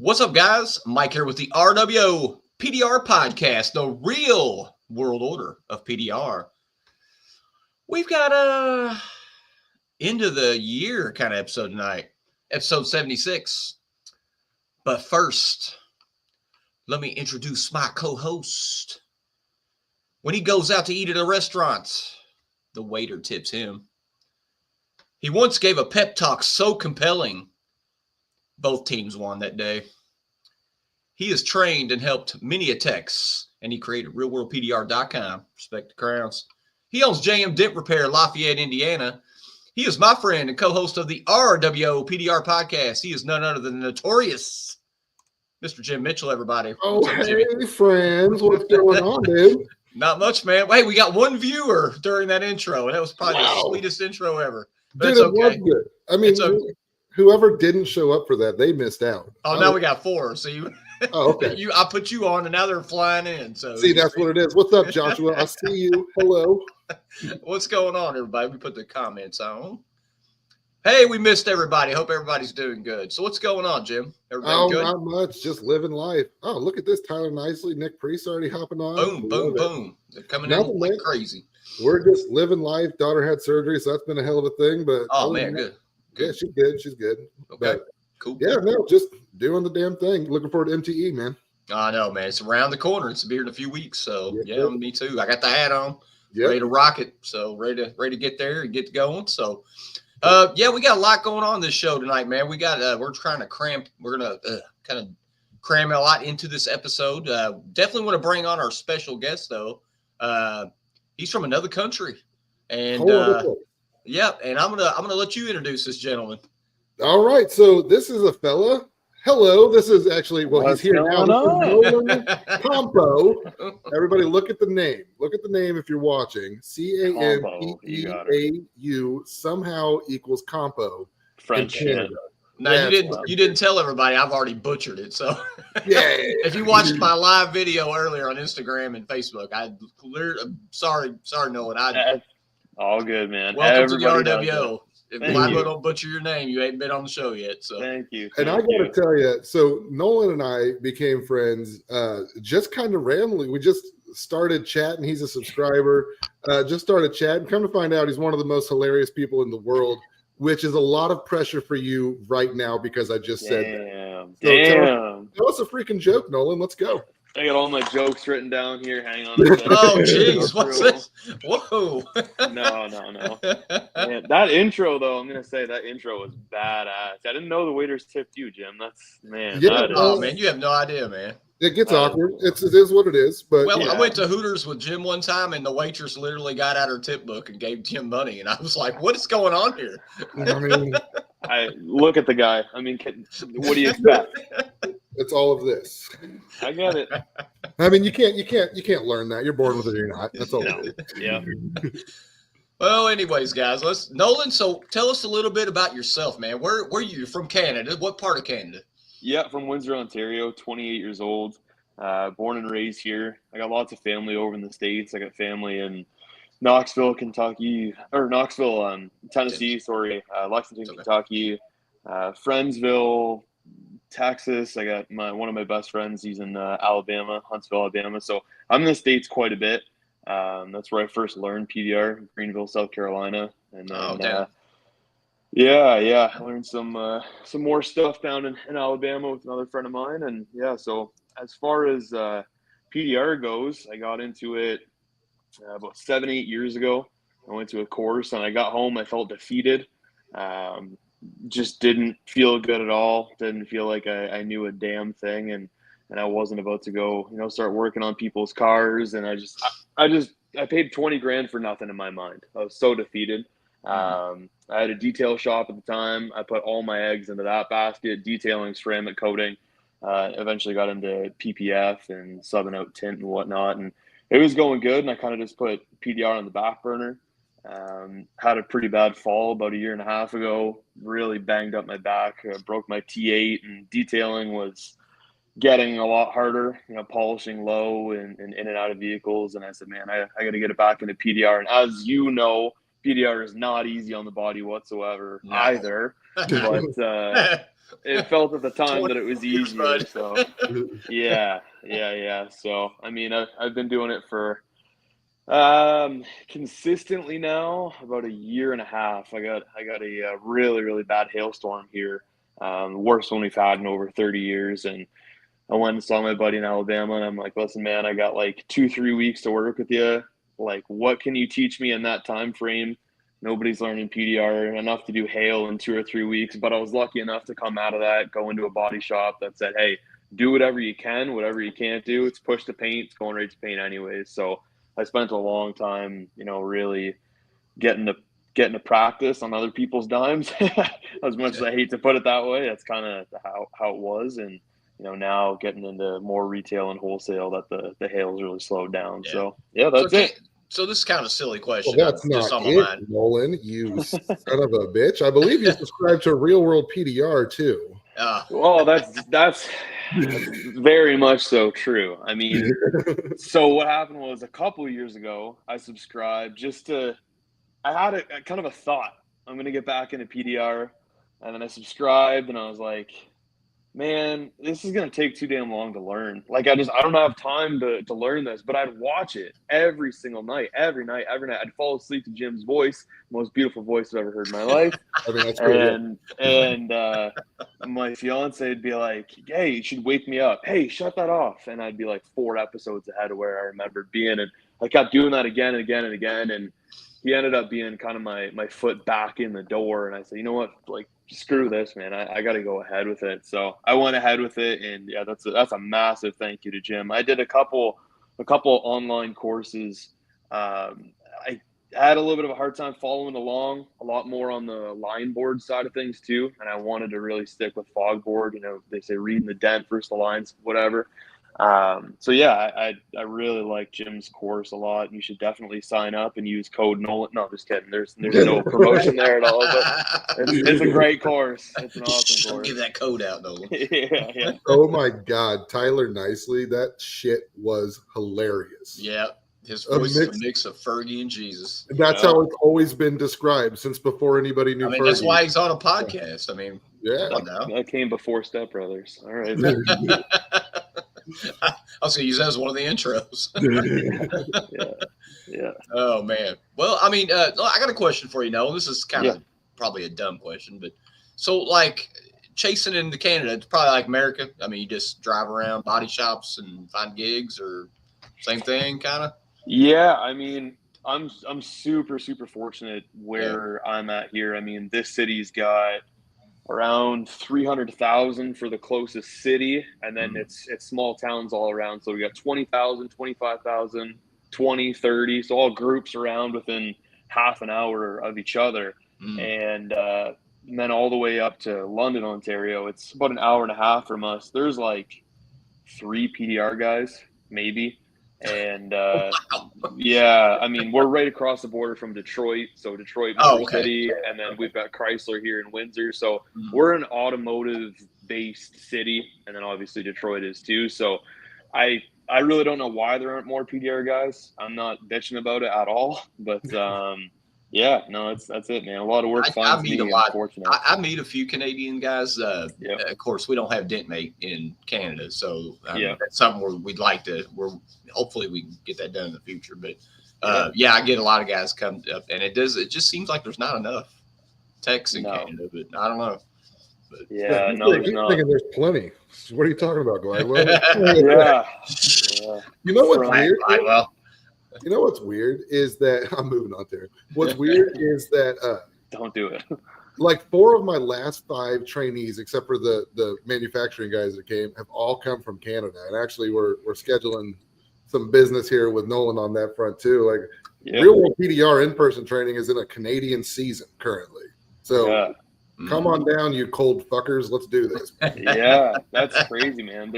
What's up, guys? Mike here with the RWO PDR podcast, the real world order of PDR. We've got a end of the year kind of episode tonight, episode 76. But first, let me introduce my co-host. When he goes out to eat at a restaurant, the waiter tips him. He once gave a pep talk so compelling, both teams won that day. He is trained and helped many attacks, and he created realworldpdr.com. Respect the crowns. He owns JM Dent Repair, Lafayette, Indiana. He is my friend and co-host of the RWO PDR podcast. He is none other than the notorious Mr. Jim Mitchell, everybody. Oh, hey, friends. What's going on, dude? Not much, man. Hey, we got one viewer during that intro, and that was probably the sweetest intro ever. But dude, it's okay. It was good. I mean, whoever didn't show up for that, they missed out. Oh, now we got four. So you, okay. I put you on, and now they're flying in. So see, that's what it is. What's up, Joshua? I see you. Hello. What's going on, everybody? We put the comments on. Hey, we missed everybody. Hope everybody's doing good. So what's going on, Jim? Everybody good? Not much. Just living life. Oh, look at this. Tyler Nicely, Nick Priest already hopping on. Boom, boom, boom. They're coming in like crazy. We're just living life. Daughter had surgery, so that's been a hell of a thing. But oh, man, good. Yeah, she's good. She's good. Okay, but, cool. Yeah, no, just doing the damn thing. Looking forward to MTE, man. I know, man. It's around the corner. It's here in a few weeks. So, yeah, me too. I got the hat on. Yep. Ready to rock it. So, ready to get there and get going. So, yeah, we got a lot going on this show tonight, man. We're trying to we're going to kind of cram a lot into this episode. Definitely want to bring on our special guest, though. He's from another country. And, yeah, and I'm gonna let you introduce this gentleman. All right, so this is a fella. Hello, this is actually he's here now. Nolan Campeau. Everybody, look at the name. Look at the name if you're watching. Campeau somehow equals Campeau. French. Canada. No, you didn't tell everybody. I've already butchered it. So yeah. If you watched my live video earlier on Instagram and Facebook, sorry, Nolan. All good, man. Welcome to the RWO. If I don't butcher your name, you ain't been on the show yet. So thank you. And I got to tell you, so Nolan and I became friends just kind of randomly. We just started chatting. He's a subscriber. Just started chatting. Come to find out, he's one of the most hilarious people in the world, which is a lot of pressure for you right now because I just said that. So tell us a freaking joke, Nolan. Let's go. I got all my jokes written down here. Hang on. Oh, jeez. What's this? Whoa. No. Man, that intro, though, I'm going to say that intro was badass. I didn't know the waiters tipped you, Jim. Man, you have no idea, man. It gets awkward. It is what it is. But I went to Hooters with Jim one time, and the waitress literally got out her tip book and gave Jim money. And I was like, what is going on here? I mean, I look at the guy. I mean, what do you expect? It's all of this. I get it. I mean, you can't learn that. You're born with it or you're not. That's all. Yeah. Well, anyways, guys, Nolan. So tell us a little bit about yourself, man. Where are you from? Canada? What part of Canada? Yeah, from Windsor, Ontario. 28 years old. Born and raised here. I got lots of family over in the States. I got family in Knoxville, Tennessee. Lexington, Kentucky. Friendsville, Texas. I got one of my best friends. He's in Alabama, Huntsville, Alabama. So I'm in the States quite a bit. That's where I first learned PDR, Greenville, South Carolina. And then, I learned some more stuff down in Alabama with another friend of mine. And so as far as PDR goes, I got into it about 7-8 years ago. I went to a course and I got home. I felt defeated. Just didn't feel good at all. Didn't feel like I knew a damn thing, and I wasn't about to go, start working on people's cars. And I paid $20,000 for nothing in my mind. I was so defeated. I had a detail shop at the time. I put all my eggs into that basket, detailing, ceramic coating. Eventually got into PPF and subbing out tint and whatnot, and it was going good. And I kind of just put PDR on the back burner. Had a pretty bad fall about 1.5 years ago, really banged up my back, broke my T8, and detailing was getting a lot harder, polishing low and in and out of vehicles. And I said, man, I got to get it back into PDR. And as you know, PDR is not easy on the body whatsoever either. But it felt at the time that it was 20 years, easier. bud. So yeah. So I mean, I've been doing it for consistently now about a year and a half. I got a really, really bad hailstorm here, the worst one we've had in over 30 years, and I went and saw my buddy in Alabama, and I'm like, listen, man, I got like 2-3 weeks to work with you. Like, what can you teach me in that time frame? Nobody's learning PDR enough to do hail in 2 or 3 weeks, but I was lucky enough to come out of that, go into a body shop that said, hey, do whatever you can, whatever you can't do. It's push to paint. It's going right to paint anyways. So I spent a long time, really getting to practice on other people's dimes. As much as I hate to put it that way, that's kind of how it was. And now getting into more retail and wholesale, that the hail's really slowed down. Yeah. So yeah, that's it. So this is kind of a silly question. Well, that's just not on my mind. it, Nolan. You son of a bitch. I believe you subscribe to Real World PDR too. Well, that's very much so true. I mean, so what happened was a couple of years ago, I subscribed I had a kind of a thought. I'm going to get back into PDR. And then I subscribed and I was like, man, this is going to take too damn long to learn. Like, I don't have time to learn this, but I'd watch it every single night, every night. I'd fall asleep to Jim's voice, most beautiful voice I've ever heard in my life. I mean, that's pretty and my fiance would be like, hey, you should wake me up. Hey, shut that off. And I'd be like 4 episodes ahead of where I remembered being. And I kept doing that again and again and again. And he ended up being kind of my foot back in the door. And I said, you know what, like, screw this, man. I got to go ahead with it. So I went ahead with it, and yeah, that's a massive thank you to Jim. I did a couple online courses. I had a little bit of a hard time following along, a lot more on the line board side of things too, and I wanted to really stick with fog board. They say reading the dent versus the lines, whatever. So yeah, I really like Jim's course a lot. You should definitely sign up and use code Nolan. No, just kidding. There's no promotion there at all. But it's a great course. It's an awesome course. Give that code out, Nolan. Yeah. Oh my God, Tyler Nicely, that shit was hilarious. Yeah, his voice is a mix of Fergie and Jesus. That's how it's always been described since before anybody knew. I mean, Fergie. that's why he's on a podcast. I mean, yeah, that came before Step Brothers. All right. I was going to use that as one of the intros. Yeah. Oh, man. Well, I mean, I got a question for you, Nolan. This is kind of probably a dumb question, but so like chasing into Canada, it's probably like America. I mean, you just drive around body shops and find gigs, or same thing, kind of? Yeah, I mean, I'm super, super fortunate where I'm at here. I mean, this city's got around 300,000 for the closest city, and then it's small towns all around. So we got 20,000, 25,000, 20, 30, so all groups around within half an hour of each other. And then all the way up to London, Ontario, it's about an hour and a half from us. There's like 3 PDR guys, maybe. And yeah, I mean, we're right across the border from Detroit. So Detroit, City, and then we've got Chrysler here in Windsor. So we're an automotive-based city, and then obviously Detroit is too. So I really don't know why there aren't more PDR guys. I'm not bitching about it at all, but yeah, no, that's it, man. A lot of work finds me. Unfortunately, I meet a few Canadian guys. Of course, we don't have Dentmate in Canada, so that's something we'd like to. Hopefully we can get that done in the future. But I get a lot of guys come up, and it just seems like there's not enough techs in Canada. But I don't know. But, yeah, no, there's not. Thinking there's plenty. What are you talking about, Glenn? Yeah. You know what's weird? Well. You know what's weird is that I'm moving on there. What's weird is that don't do it. Like 4 of my last 5 trainees, except for the manufacturing guys that came, have all come from Canada. And actually, we're scheduling some business here with Nolan on that front too. Like Real World PDR in-person training is in a Canadian season currently. So come on down, you cold fuckers. Let's do this. Yeah, that's crazy, man.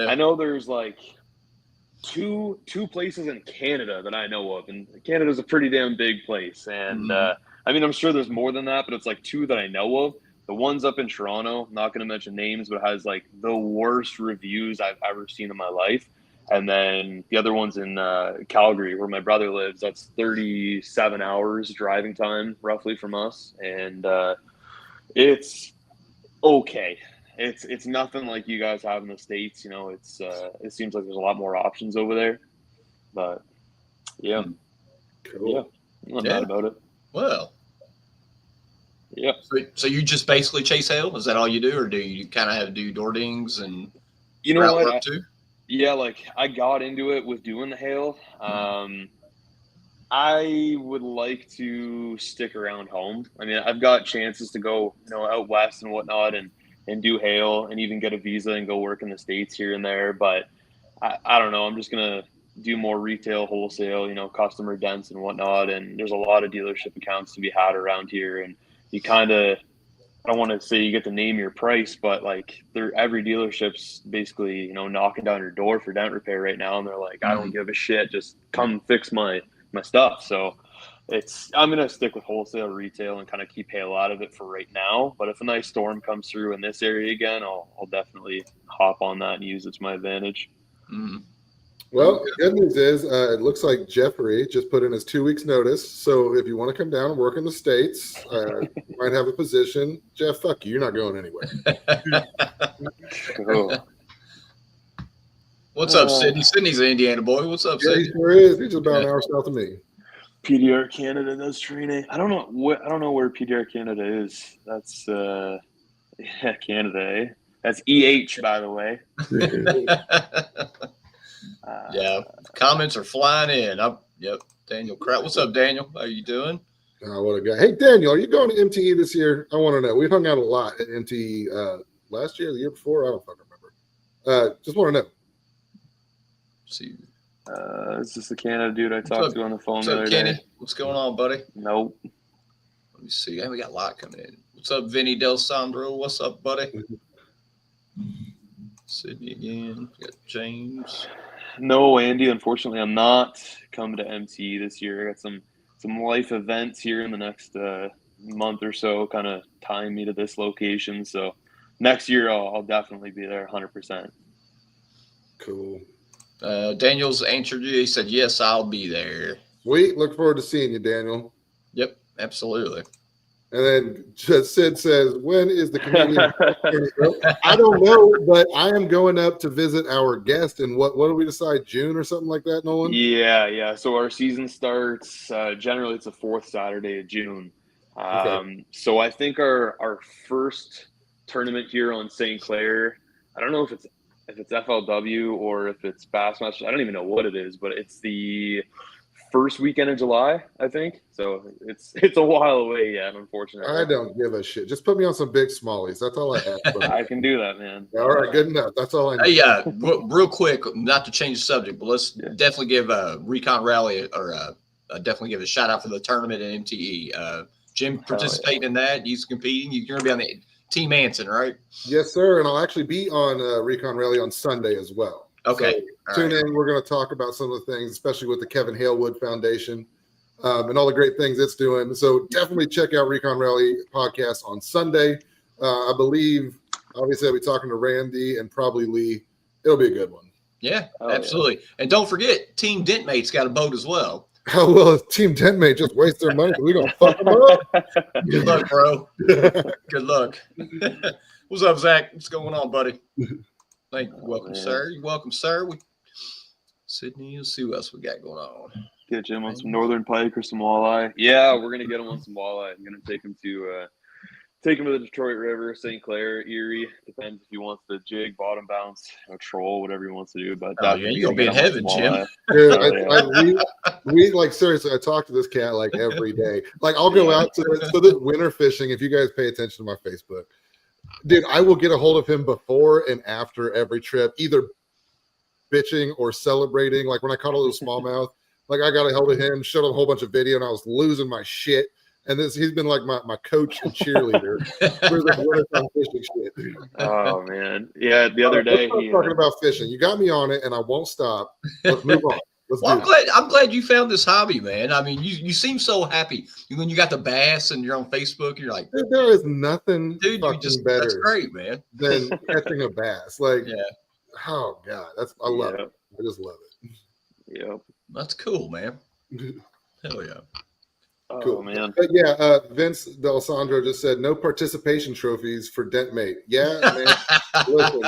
I know there's like two places in Canada that I know of, and Canada's a pretty damn big place. And I mean, I'm sure there's more than that, but it's like 2 that I know of. The one's up in Toronto, I'm not going to mention names, but has like the worst reviews I've ever seen in my life. And then the other one's in Calgary, where my brother lives. That's 37 hours driving time roughly from us. And it's okay. It's nothing like you guys have in the States. You know, it seems like there's a lot more options over there. But yeah, yeah, Cool. I'm not Yeah. mad about it. Well, Yeah. so you just basically chase hail? Is that all you do, or do you kind of have to do door dings and You know route what? work too? Yeah, like I got into it with doing the hail. I would like to stick around home. I mean, I've got chances to go, out west and whatnot, and do hail, and even get a visa and go work in the States here and there. But I don't know. I'm just gonna do more retail, wholesale, customer dense and whatnot. And there's a lot of dealership accounts to be had around here, and you kind of, I don't want to say you get to name your price, but like every dealership's basically, knocking down your door for dent repair right now, and they're like, I don't give a shit, just come fix my stuff. So I'm gonna stick with wholesale, retail, and kind of keep hail out of it for right now. But if a nice storm comes through in this area again, I'll definitely hop on that and use it to my advantage. Mm. Well, good news is it looks like Jeffrey just put in his 2 weeks notice. So if you want to come down and work in the States, you might have a position. Jeff, fuck you. You're not going anywhere. Oh. What's up, Sydney? Sydney's an Indiana boy. What's up, Yeah, he Sydney? sure is. He's just about an hour south of me. PDR Canada does training. I don't know where PDR Canada is. That's Canada, eh? That's EH, by the way. Yeah, comments are flying in. Yep, Daniel Kraut. What's up, Daniel? How you doing? Oh, what a guy. Hey, Daniel, are you going to MTE this year? I want to know. We hung out a lot at MTE last year, the year before. I don't fucking remember. Just want to know. Let's see. Is this the Canada dude I talked to on the phone the other day? What's going on, buddy? Nope. Let me see. Hey, we got a lot coming in. What's up, Vinny Del Sandro? What's up, buddy? Sydney again. We got James. No, Andy. Unfortunately, I'm not coming to MTE this year. I got some life events here in the next month or so, kind of tying me to this location. So next year, I'll definitely be there 100%. Cool. Daniel's answered you. He said, yes, I'll be there. Sweet. Look forward to seeing you, Daniel. Yep, absolutely. And then Sid says, when is the Canadian? I don't know, but I am going up to visit our guest in what do we decide, June or something like that, Nolan? Yeah. So our season starts, generally it's the fourth Saturday of June. Okay. So I think our first tournament here on St. Clair, I don't know if it's FLW or if it's Bassmasters. I don't even know what it is, but it's the first weekend of July, I think. So it's a while away yet, unfortunately. I don't give a shit. Just put me on some big smallies. That's all I ask. I can do that, man. All right, good enough. That's all I need. Hey, real quick, not to change the subject, but let's definitely give Recon Rally or definitely give a shout out for the tournament at MTE. Jim participating in that. He's competing. You're going to be on the Team Anson, right? Yes, sir. And I'll actually be on Recon Rally on Sunday as well. Okay. So tune in. We're going to talk about some of the things, especially with the Kevin Halewood Foundation and all the great things it's doing. So definitely check out Recon Rally podcast on Sunday. I believe, obviously, I'll be talking to Randy and probably Lee. It'll be a good one. Yeah, absolutely. Yeah. And don't forget, Team Dentmate's got a boat as well. How will Team Dentmate just waste their money? We're going to fuck them up. Good luck, bro. Good luck. What's up, Zach? What's going on, buddy? Welcome, sir. You're welcome, sir. Sydney, let's see what else we got going on. Get Jim on some northern pike or some walleye. Yeah, we're gonna get him on some walleye. I'm gonna take him to the Detroit River, St. Clair, Erie. Depends if he wants to jig, bottom bounce, or troll, whatever he wants to do. But you're gonna be in heaven, Jim. Dude, we like seriously. I talk to this cat like every day. Like I'll go out to this winter fishing. If you guys pay attention to my Facebook. Dude, I will get a hold of him before and after every trip, either bitching or celebrating. Like when I caught a little smallmouth, like I got a hold of him, showed him a whole bunch of video, and I was losing my shit. And he's been like my coach and cheerleader for this wintertime fishing shit. Oh man, yeah. The other day, talking about fishing. You got me on it, and I won't stop. Let's move on. I'm glad you found this hobby, man. I mean, you seem so happy when you got the bass and you're on Facebook. You're like, dude, there is nothing fucking better. That's great, man. Than catching a bass. Like, yeah. Oh God, I love it. I just love it. Yep. That's cool, man. Hell yeah. Oh Cool. man. But yeah, Vince D'Alessandro just said no participation trophies for Dentmate. Yeah, man. Listen,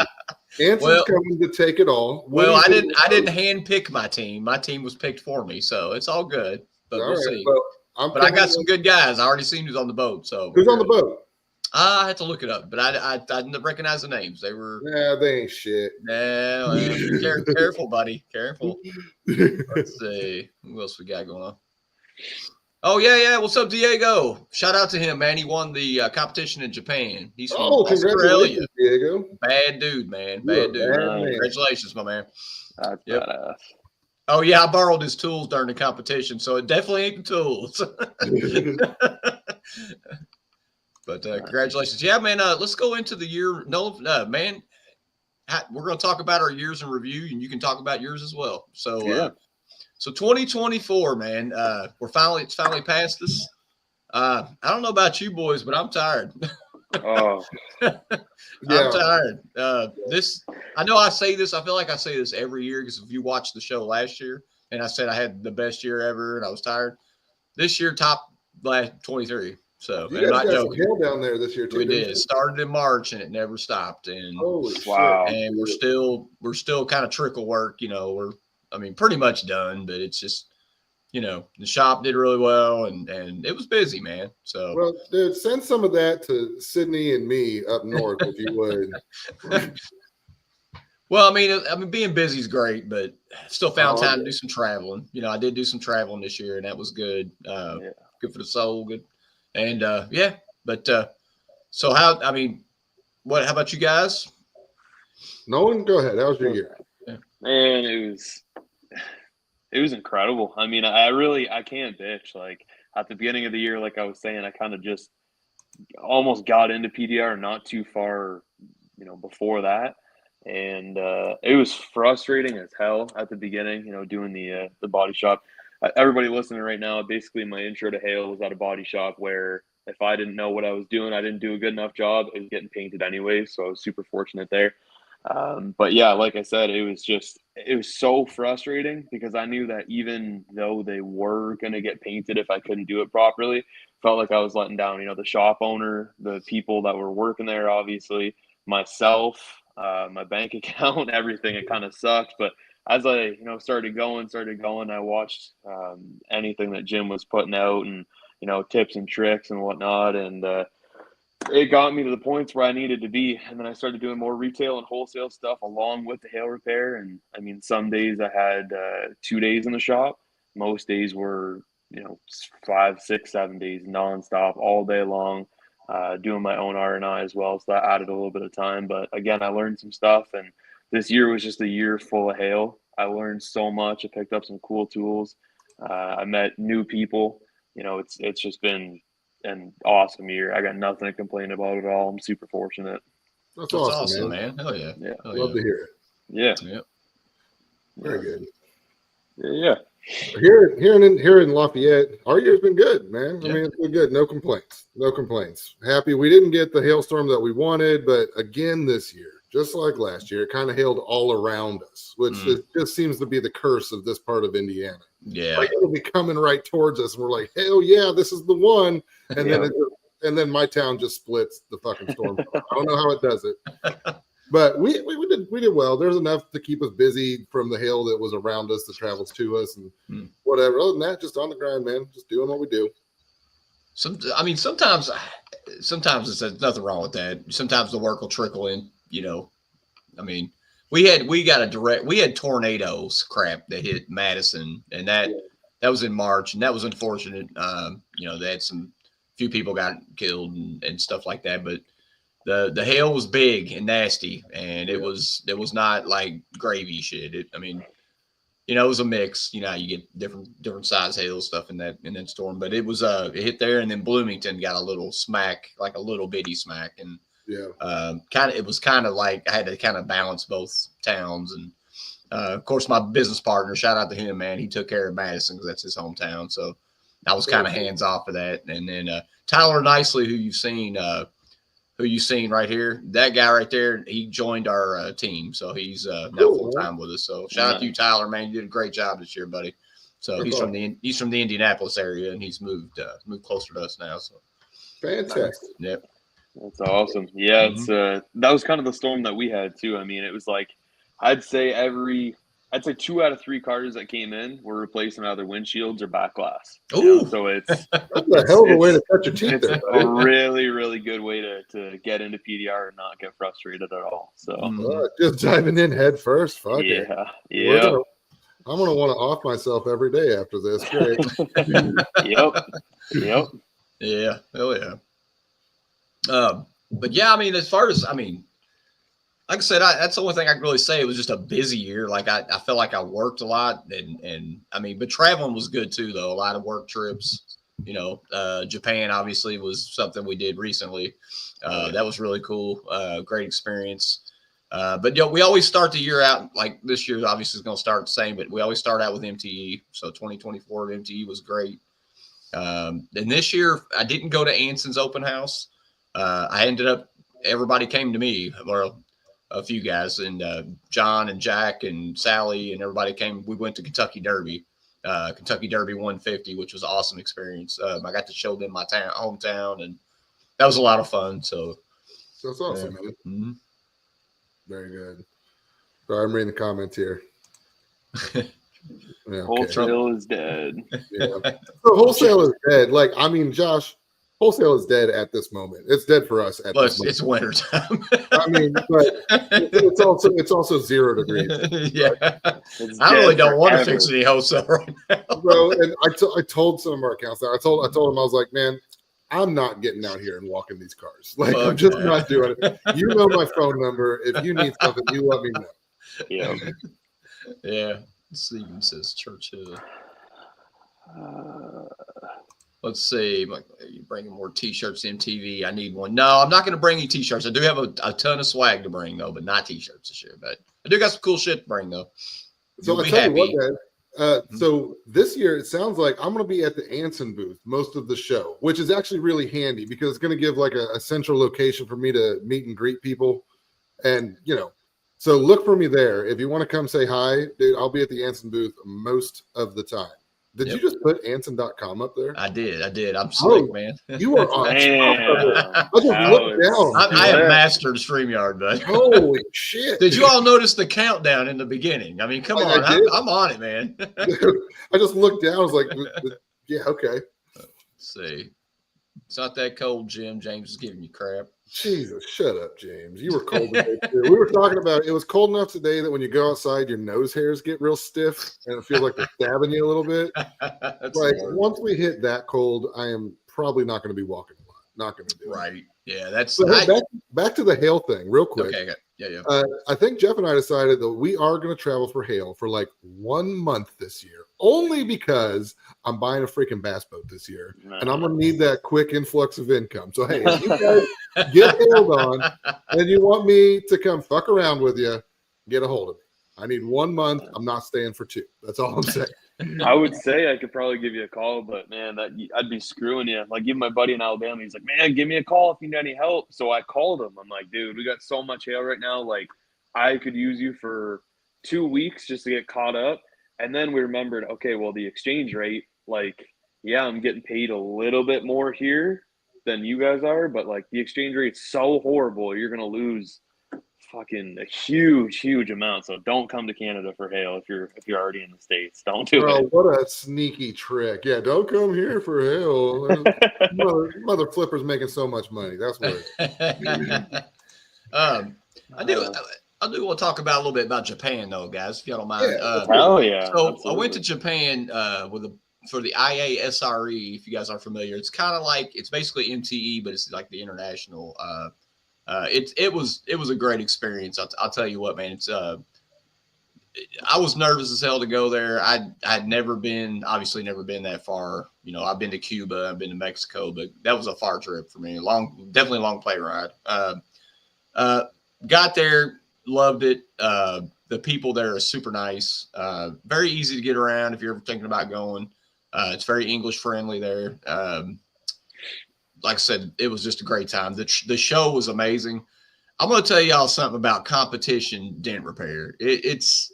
Anson's Well, coming to take it all. well, Woody's I gonna didn't. be I didn't coach. hand pick my team. My team was picked for me, so it's all good. But All we'll right. see. Well, I'm But I coming got in. some good guys. I already seen who's on the boat, so we're Who's on the good. boat? I had to look it up, but I didn't recognize the names. They were Nah, they ain't shit. careful, buddy. Careful. Let's see. Who else we got going on? Oh, yeah. What's up, Diego? Shout out to him, man. He won the competition in Japan. He's from Australia. Congratulations, Diego. Bad dude, man. You're a Bad dude. bad man. Congratulations, my man. That's Yep. badass. Oh, yeah. I borrowed his tools during the competition, so it definitely ain't the tools. But congratulations. Yeah, man. Let's go into the year. No, man. We're going to talk about our years in review, and you can talk about yours as well. So, Yeah. So 2024, man, it's finally past us. I don't know about you boys, but I'm tired. Oh, I'm tired. I know I say this. I feel like I say this every year because if you watched the show last year, and I said I had the best year ever, and I was tired. This year, top last 23. So you and I'm guys not got joking. some hail down there this year too. We did. It started in March and it never stopped. And Holy wow. shit! and we're still kind of trickle work. You know, pretty much done, but it's just, the shop did really well and it was busy, man. So, Well, dude, send some of that to Sydney and me up north if you would. well, I mean, being busy is great, but still found time yeah. to do some traveling. I did do some traveling this year and that was good. Good for the soul. Good. And, but, so how about you guys? Nolan, go ahead. How was your year? Man, it was incredible. I mean, I can't bitch. Like at the beginning of the year, like I was saying, I kind of just almost got into PDR not too far, before that. And it was frustrating as hell at the beginning, doing the body shop. Everybody listening right now, basically my intro to Hale was at a body shop where if I didn't know what I was doing, I didn't do a good enough job, it was getting painted anyway. So I was super fortunate there. But yeah, like I said, it was so frustrating because I knew that even though they were going to get painted if I couldn't do it properly, felt like I was letting down, the shop owner, the people that were working there, obviously, myself, my bank account, everything. It kind of sucked. But as I, started going, I watched anything that Jim was putting out and, tips and tricks and whatnot. And, it got me to the points where I needed to be. And then I started doing more retail and wholesale stuff along with the hail repair. And I mean, some days I had 2 days in the shop. Most days were, 5, 6, 7 days nonstop all day long, doing my own R&I as well. So that added a little bit of time. But again, I learned some stuff. And this year was just a year full of hail. I learned so much. I picked up some cool tools. I met new people. It's just been an awesome year. I got nothing to complain about at all. I'm super fortunate. That's awesome, man. Hell yeah. Yeah. Love to hear it. Yeah. Yep. Very good. Yeah. Here in Lafayette, our year's been good, man. Yeah. I mean, it's been good. No complaints. Happy we didn't get the hailstorm that we wanted, but again this year, just like last year, it kind of hailed all around us, which it just seems to be the curse of this part of Indiana. Yeah. Like it'll be coming right towards us, and we're like, hell yeah, this is the one. And then my town just splits the fucking storm. I don't know how it does it. But we did well. There's enough to keep us busy from the hail that was around us that travels to us and whatever. Other than that, just on the grind, man. Just doing what we do. Sometimes there's nothing wrong with that. Sometimes the work will trickle in. We had tornadoes that hit Madison, and that was in March, and that was unfortunate. They had few people got killed and stuff like that, but the hail was big and nasty, and it was not like gravy shit. It was a mix. You get different size hail stuff in that storm, but it was it hit there, and then Bloomington got a little smack, like a little bitty smack, and it was kind of like I had to kind of balance both towns, and of course my business partner, shout out to him, man, he took care of Madison because that's his hometown, so I was kind of hands off of that. And then Tyler Nicely, who you've seen right here, that guy right there, he joined our team, so he's now full time with us. So shout out to you, Tyler, man. You did a great job this year, buddy. So he's from the Indianapolis area, and he's moved closer to us now. So fantastic. Yep. That's awesome. Yeah, it's that was kind of the storm that we had too. I mean, it was like I'd say 2 out of 3 cars that came in were replacing either windshields or back glass. Ooh. So it's That's a hell of a way to cut your teeth it's there, a buddy. really, really good way to get into PDR and not get frustrated at all. So Just diving in head first. Fuck it. Yeah. I'm gonna want to off myself every day after this. Great. Yep. Yeah. Hell yeah. But yeah, I mean, like I said, that's the only thing I can really say. It was just a busy year. Like I felt like I worked a lot, and I mean, but traveling was good too, though. A lot of work trips. You know, Japan obviously was something we did recently. That was really cool. Great experience. But we always start the year out like this year. Obviously, is going to start the same, but we always start out with MTE. So 2024 MTE was great. And this year I didn't go to Anson's open house. Everybody came to me, or a few guys, and John and Jack and Sally and everybody came. We went to Kentucky Derby 150, which was an awesome experience. I got to show them my hometown, and that was a lot of fun. So that's awesome, man. Mm-hmm. Very good. Sorry, I'm reading the comments here. Wholesale is dead. Yeah. So wholesale is dead. Like, I mean, Josh, wholesale is dead at this moment. It's dead for us at this moment. It's winter time. I mean, but it's also 0 degrees. Yeah. I really don't want to fix any wholesale right now. Bro, and I told some of our accounts that I told them, I was like, man, I'm not getting out here and walking these cars. Like, I'm just not doing it. You know my phone number. If you need something, you let me know. Yeah. Yeah. Steven says Churchill. Let's see. You bringing more T-shirts to MTV? I need one. No, I'm not going to bring you T-shirts. I do have a ton of swag to bring though, but not T-shirts this year. But I do got some cool shit to bring though. So I tell you what, guys. So this year it sounds like I'm going to be at the Anson booth most of the show, which is actually really handy because it's going to give like a central location for me to meet and greet people, and so look for me there. If you want to come say hi, dude, I'll be at the Anson booth most of the time. Did you just put Anson.com up there? I did. I'm slick, man. You are on top of it. I just looked down. I have mastered StreamYard, but holy shit. Did you all notice the countdown in the beginning? I mean, come on. I'm on it, man. I just looked down. I was like, yeah, okay. Let's see. It's not that cold, Jim. James is giving you crap. Jesus, shut up, James. You were cold today, too. We were talking about it was cold enough today that when you go outside, your nose hairs get real stiff and it feels like they're stabbing you a little bit. Like, once we hit that cold, I am probably not going to be walking a lot. Not going to do it. Right. Yeah, that's so back to the hail thing real quick. Okay. Yeah. I think Jeff and I decided that we are going to travel for hail for like 1 month this year, only because I'm buying a freaking bass boat this year, and I'm going to need that quick influx of income. So, hey, if you guys get hailed on and you want me to come fuck around with you, get a hold of me. I need 1 month. I'm not staying for 2. That's all I'm saying. I would say I could probably give you a call, but man, I'd be screwing you. Like even my buddy in Alabama, he's like, man, give me a call if you need any help. So I called him. I'm like, dude, we got so much hail right now. Like I could use you for 2 weeks just to get caught up. And then we remembered, okay, well, the exchange rate, like, yeah, I'm getting paid a little bit more here than you guys are, but like the exchange rate's so horrible, you're going to lose fucking a huge amount. So don't come to Canada for hail if you're already in the States. Don't do it. What a sneaky trick. Yeah, don't come here for hail. mother flipper's making so much money. That's what I do want to talk about a little bit about Japan though, guys, if y'all don't mind. Hell yeah. So absolutely. I went to Japan for the IASRE, if you guys aren't familiar. It's kind of like, it's basically MTE, but it's like the international it was a great experience. I'll tell you what, man. I was nervous as hell to go there. I'd never been that far. I've been to Cuba, I've been to Mexico, but that was a far trip for me. Definitely a long plane ride. Got there, loved it. The people there are super nice. Very easy to get around if you're ever thinking about going. It's very English friendly there. Like I said, it was just a great time. The show was amazing. I'm going to tell y'all something about competition dent repair. It's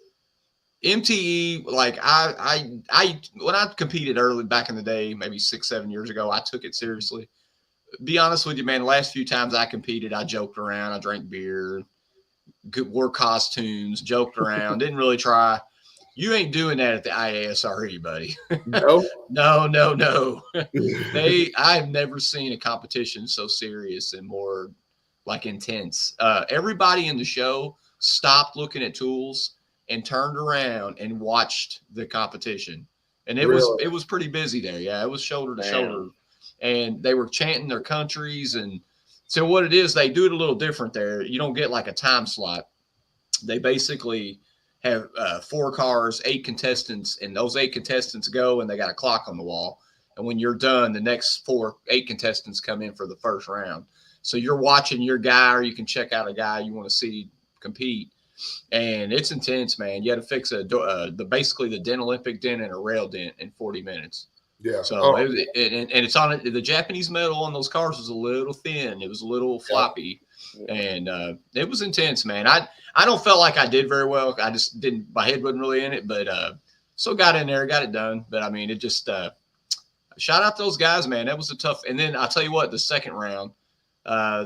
MTE, like when I competed early back in the day, maybe 6-7 years ago, I took it seriously. Be honest with you, man. The last few times I competed, I joked around, I drank beer, wore costumes, joked around, didn't really try. You ain't doing that at the IASRE, buddy. No, No. I've never seen a competition so serious and more like intense. Everybody in the show stopped looking at tools and turned around and watched the competition. And it was pretty busy there. Yeah, it was shoulder to shoulder. And they were chanting their countries. And so what it is, they do it a little different there. You don't get like a time slot. They basically have 4 cars, 8 contestants, and those 8 contestants go, and they got a clock on the wall. And when you're done, the next 8 contestants come in for the first round. So you're watching your guy, or you can check out a guy you want to see compete. And it's intense, man. You had to fix basically the dent Olympic dent and a rail dent in 40 minutes. Yeah. So it's on it. The Japanese metal on those cars was a little thin. It was a little floppy, and it was intense, man. I don't feel like I did very well. I just didn't. My head wasn't really in it, but so got in there, got it done. But I mean, it just shout out those guys, man. That was a tough. And then I'll tell you what, the second round,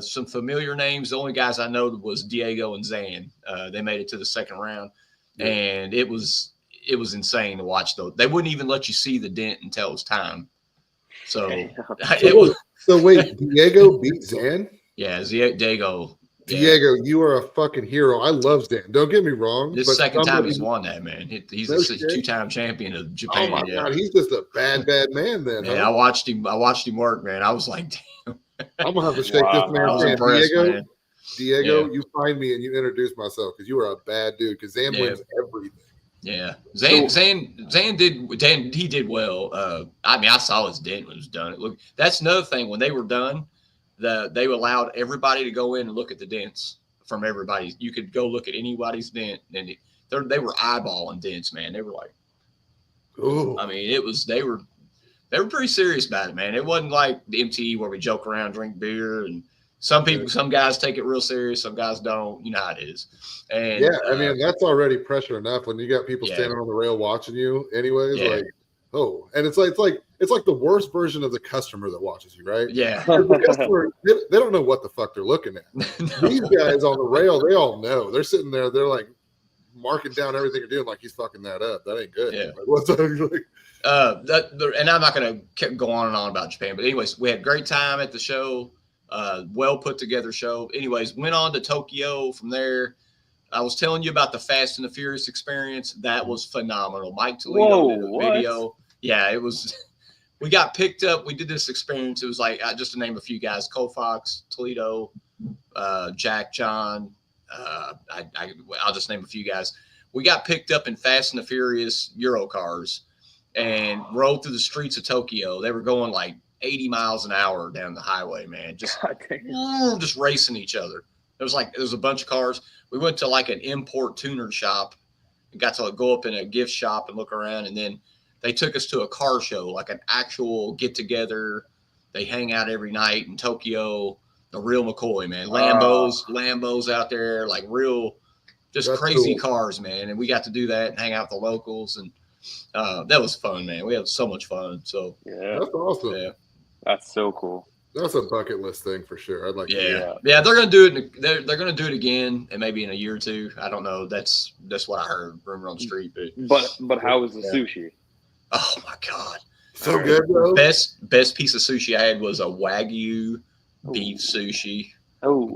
some familiar names. The only guys I know was Diego and Zan. They made it to the second round, and it was insane to watch those. They wouldn't even let you see the dent until it was time. So it was. So wait, Diego beat Zan? Yeah, Diego. Diego, you are a fucking hero. I love Zan. Don't get me wrong. This second time he's won that, man. He's a 2-time champion of Japan. Oh my God, he's just a bad man then. Yeah, huh? I watched him work, man. I was like, damn. I'm gonna have to shake this man's hand. Diego, yeah. You find me and you introduce myself because you are a bad dude. Because Zan wins everything. Yeah, Zan did well. I mean, I saw his dent when it was done. Look, that's another thing. When they were done, they allowed everybody to go in and look at the dents from everybody. You could go look at anybody's dent, and they were eyeballing dents, man. They were like, ooh. I mean, they were pretty serious about it, man. It wasn't like the MTE where we joke around, drink beer, and some guys take it real serious, some guys don't. You know how it is. And I mean, that's already pressure enough when you got people standing on the rail watching you. Anyways, like, oh, and it's like the worst version of the customer that watches you, right? Yeah. The customer, they don't know what the fuck they're looking at. No. These guys on the rail, they all know. They're sitting there, they're like marking down everything you're doing, like he's fucking that up. That ain't good. Yeah. Like, what's that like? And I'm not going to go on and on about Japan, but anyways, we had a great time at the show. Well put together show. Anyways, went on to Tokyo from there. I was telling you about the Fast and the Furious experience. That was phenomenal. Mike Toledo did a video. Yeah, it was. We got picked up. We did this experience. It was like, just to name a few guys, Cole Fox, Toledo, Jack, John. I'll just name a few guys. We got picked up in Fast and the Furious Euro cars and rode through the streets of Tokyo. They were going like 80 miles an hour down the highway, man. Just racing each other. There was a bunch of cars. We went to like an import tuner shop and got to go up in a gift shop and look around. And then they took us to a car show, like an actual get together. They hang out every night in Tokyo. The real McCoy, man. Lambos out there, like real, just that's crazy cool cars, man. And we got to do that and hang out with the locals. And that was fun, man. We had so much fun. So yeah, that's awesome. Yeah, that's so cool. That's a bucket list thing for sure. I'd like to do that. Yeah, they're gonna do it. They're gonna do it again, and maybe in a year or two. I don't know. That's what I heard rumor on the street. But how was the sushi? Oh my God, so good, bro. Best piece of sushi I had was a Wagyu beef sushi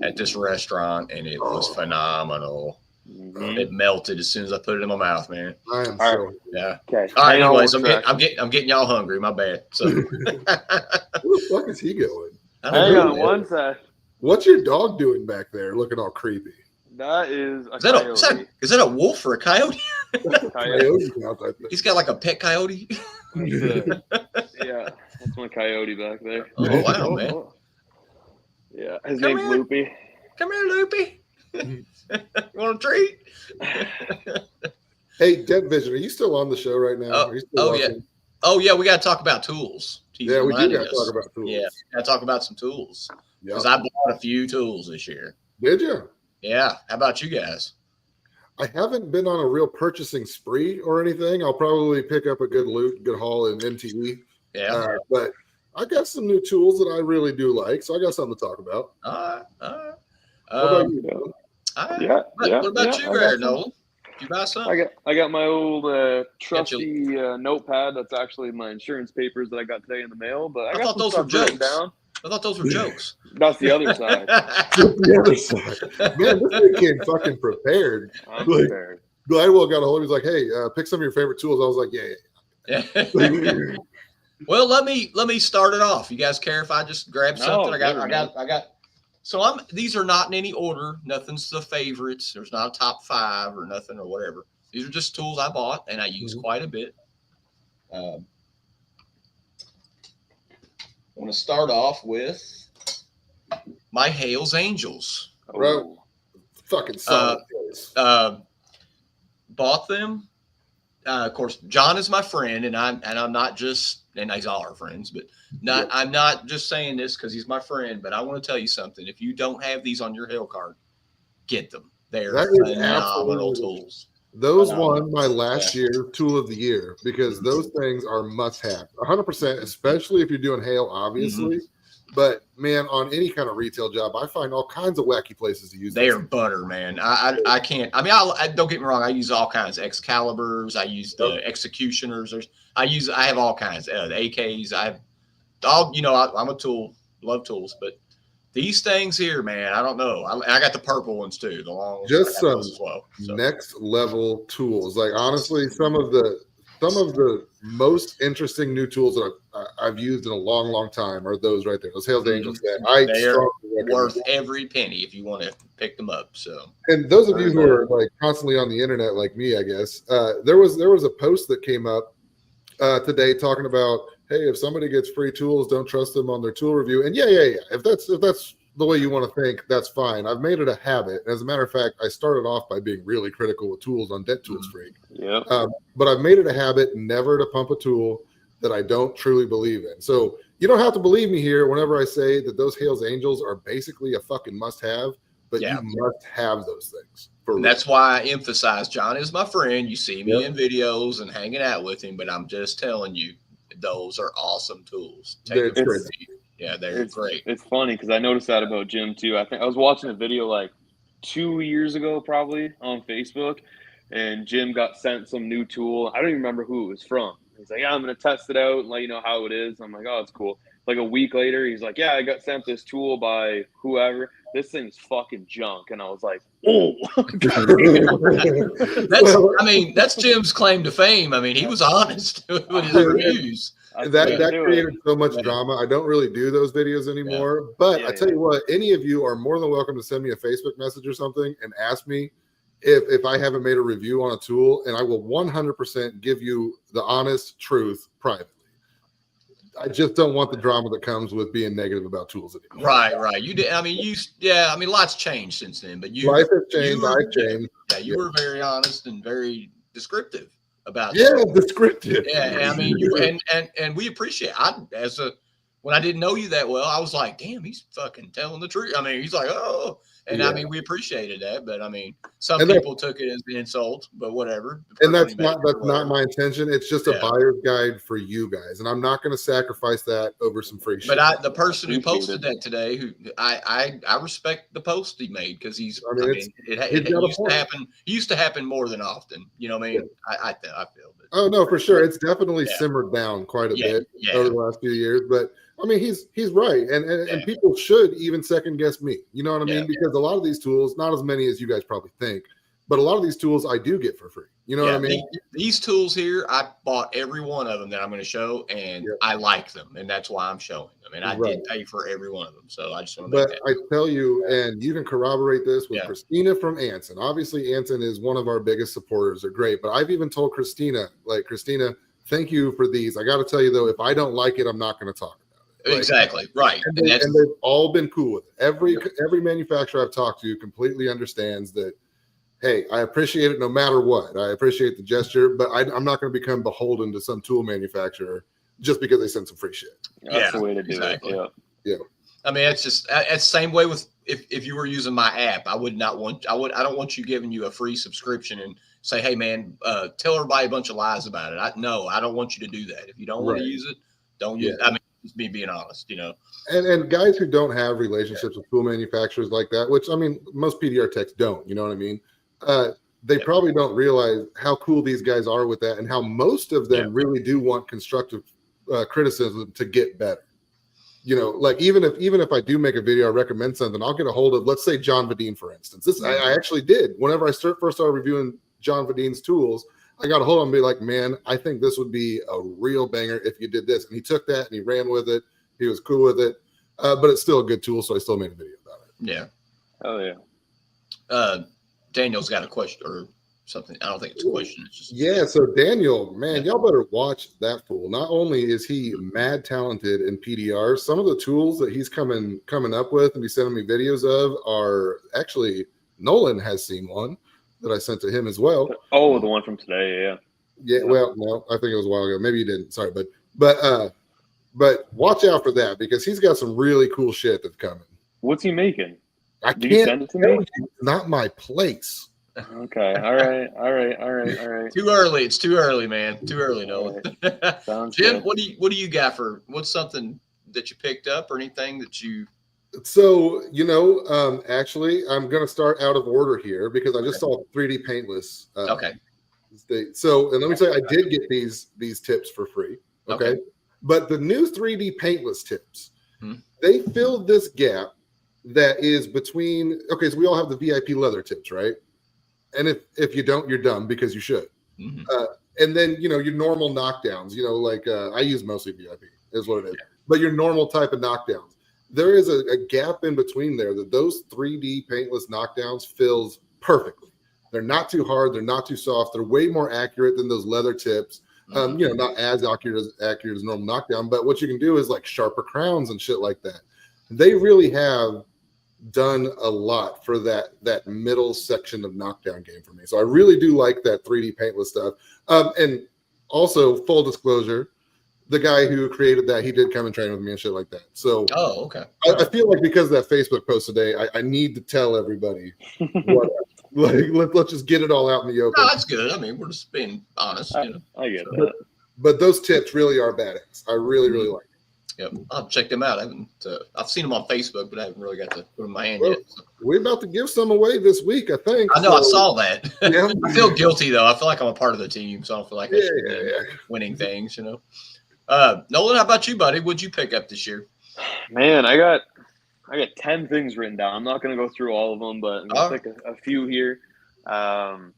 at this restaurant, and it was phenomenal. Mm-hmm. It melted as soon as I put it in my mouth, man. I am so yeah. Okay. All right. Anyways, I'm getting y'all hungry. My bad. So where the fuck is he going? Hang on one sec. What's your dog doing back there, looking all creepy? That is a coyote. Is that a wolf or a coyote? Coyote. He's got like a pet coyote. Yeah, that's my coyote back there. Oh wow, man. Yeah, his name's Loopy. Come here, Loopy. You want a treat? Hey, Dead Vision, are you still on the show right now? Yeah. We got to talk about tools. We do got to talk about tools. Yeah, got to talk about some tools because I bought a few tools this year. Did you? Yeah. How about you guys? I haven't been on a real purchasing spree or anything. I'll probably pick up a good haul in MTE. Yeah. But I got some new tools that I really do like, so I got something to talk about. All right. What about you? What about you, there, Nolan? You buy something? I got my old trusty notepad. That's actually my insurance papers that I got today in the mail. But I thought those were jokes. I thought those were jokes. That's the other side. The other side. Man, this thing came fucking prepared. I'm prepared. Gladwell got a hold of me. He's like, hey, pick some of your favorite tools. I was like, yeah. Well, let me start it off. You guys care if I just grab something? I got. So these are not in any order. Nothing's the favorites. There's not a top 5 or nothing or whatever. These are just tools I bought and I use quite a bit. I want to start off with my Hales Angels. Bro, fucking solid. Bought them. Of course, John is my friend, and I'm not just, and he's all our friends, but I'm not just saying this because he's my friend. But I want to tell you something: if you don't have these on your Hale card, get them. They're phenomenal tools. Those won my last year tool of the year because those things are must have 100%, especially if you're doing Hale, obviously. But man, on any kind of retail job, I find all kinds of wacky places to use. They are butter, man. I can't. I mean, I don't get me wrong. I use all kinds of Excaliburs. I use the Executioners. I have all kinds. The AKs. I'm a tool. Love tools, but these things here, man, I don't know. I got the purple ones too. The long ones. Just some as well. Next level tools. Like honestly, some of the most interesting new tools that I've used in a long time are those right there. Those Hales Angels. They are worth every penny if you want to pick them up. So, and those of you who are like constantly on the internet, like me, I guess, there was a post that came up today talking about, hey, if somebody gets free tools, don't trust them on their tool review. And yeah. If that's the way you want to think, that's fine. I've made it a habit. As a matter of fact, I started off by being really critical with tools on Debt Tools Freak. Yeah. But I've made it a habit never to pump a tool that I don't truly believe in. So you don't have to believe me here whenever I say that those Hales Angels are basically a fucking must-have, but you must have those things. And that's why I emphasize John is my friend. You see me in videos and hanging out with him, but I'm just telling you, those are awesome tools. They're great. It's funny because I noticed that about Jim too. I think I was watching a video like 2 years ago, probably on Facebook, and Jim got sent some new tool. I don't even remember who it was from. He's like, yeah, I'm going to test it out and let you know how it is. I'm like, oh, it's cool. Like a week later, he's like, yeah, I got sent this tool by whoever. This thing's fucking junk. And I was like, oh. That's Jim's claim to fame. I mean, he was honest with his reviews. That created so much drama. I don't really do those videos anymore. But I tell you what, any of you are more than welcome to send me a Facebook message or something and ask me if I haven't made a review on a tool, and I will 100% give you the honest truth privately. I just don't want the drama that comes with being negative about tools anymore. Right. You did. Lots changed since then, but life has changed. I've changed. Yeah, you were very honest and very descriptive about descriptive. Yeah, I mean, and we appreciate. When I didn't know you that well, I was like, damn, he's fucking telling the truth. I mean, he's like, oh. And I mean, we appreciated that, but I mean, some people took it as an insult, but whatever. And that's not my intention. It's just a buyer's guide for you guys, and I'm not going to sacrifice that over some free shit. But the person who posted that today, who I respect the post he made because it used to happen more than often. You know what I mean? Yeah. I feel it. Oh no, for sure. It's definitely simmered down quite a bit over the last few years, but. I mean, he's right, and people should even second guess me. You know what I mean? Because a lot of these tools, not as many as you guys probably think, but a lot of these tools I do get for free. You know what I mean? These tools here, I bought every one of them that I'm going to show, and I like them, and that's why I'm showing them. And I did pay for every one of them, so I just want to make that. I tell you, and you can corroborate this with Christina from Anson. Obviously, Anson is one of our biggest supporters. They're great, but I've even told Christina, thank you for these. I got to tell you though, if I don't like it, I'm not going to talk. Exactly right, and they've all been cool with it. Every manufacturer I've talked to completely understands that. Hey, I appreciate it no matter what. I appreciate the gesture, but I'm not going to become beholden to some tool manufacturer just because they send some free shit. That's the way to do it. Yeah. I mean, it's just it's the same way with if you were using my app. I don't want you giving you a free subscription and say, hey man, tell everybody a bunch of lies about it. I don't want you to do that. If you don't want to use it, don't use it. I mean, it's me being honest, And guys who don't have relationships with tool manufacturers like that, which I mean, most PDR techs don't, you know what I mean? They probably don't realize how cool these guys are with that and how most of them really do want constructive criticism to get better. Like even if I do make a video, I recommend something, I'll get a hold of, let's say John Vadine, for instance. I actually did. Whenever I first started reviewing John Vadine's tools, I got a hold of him and be like, man, I think this would be a real banger if you did this. And he took that and he ran with it. He was cool with it. But it's still a good tool, so I still made a video about it. Yeah. Oh yeah. Daniel's got a question or something. I don't think it's a question. It's just so Daniel, man, y'all better watch that fool. Not only is he mad talented in PDR, some of the tools that he's coming up with and he's sending me videos of are actually, Nolan has seen one that I sent to him as well. Oh, the one from today, yeah. Well, no, I think it was a while ago. Maybe you didn't. Sorry, but watch out for that because he's got some really cool shit that's coming. What's he making? I Did can't you send it to me? It's not my place. Okay. All right. too early. It's too early, man. Too early, Nolan. Sounds Jim, good. what do you got what's something that you picked up or anything that you? So, actually, I'm going to start out of order here because I just saw 3D Paintless. Okay. So, and let me say, I did get these tips for free. Okay. But the new 3D Paintless tips, they filled this gap that is between, so we all have the VIP leather tips, right? And if you don't, you're dumb because you should. Mm-hmm. And then, your normal knockdowns, like I use mostly VIP is what it is. But your normal type of knockdowns, there is a gap in between there that those 3D paintless knockdowns fills perfectly. They're not too hard. They're not too soft. They're way more accurate than those leather tips. Not as accurate as normal knockdown, but what you can do is like sharper crowns and shit like that. They really have done a lot for that middle section of knockdown game for me. So I really do like that 3D paintless stuff. And also, full disclosure, the guy who created that, he did come and train with me and shit like that. So okay. I feel like because of that Facebook post today, I need to tell everybody what let's just get it all out in the open. No, that's good. I mean, we're just being honest. I get that. But those tips really are badass. I really like them. Yep, I'll check them out. I've seen them on Facebook, but I haven't really got to put them in my hand yet. So. We're about to give some away this week, I think. I know, I saw that. Yeah. I feel guilty though. I feel like I'm a part of the team, so I don't feel like I should be winning things. Nolan, how about you, buddy? What'd you pick up this year? Man, I got 10 things written down. I'm not going to go through all of them, but I'm going to pick a few here. One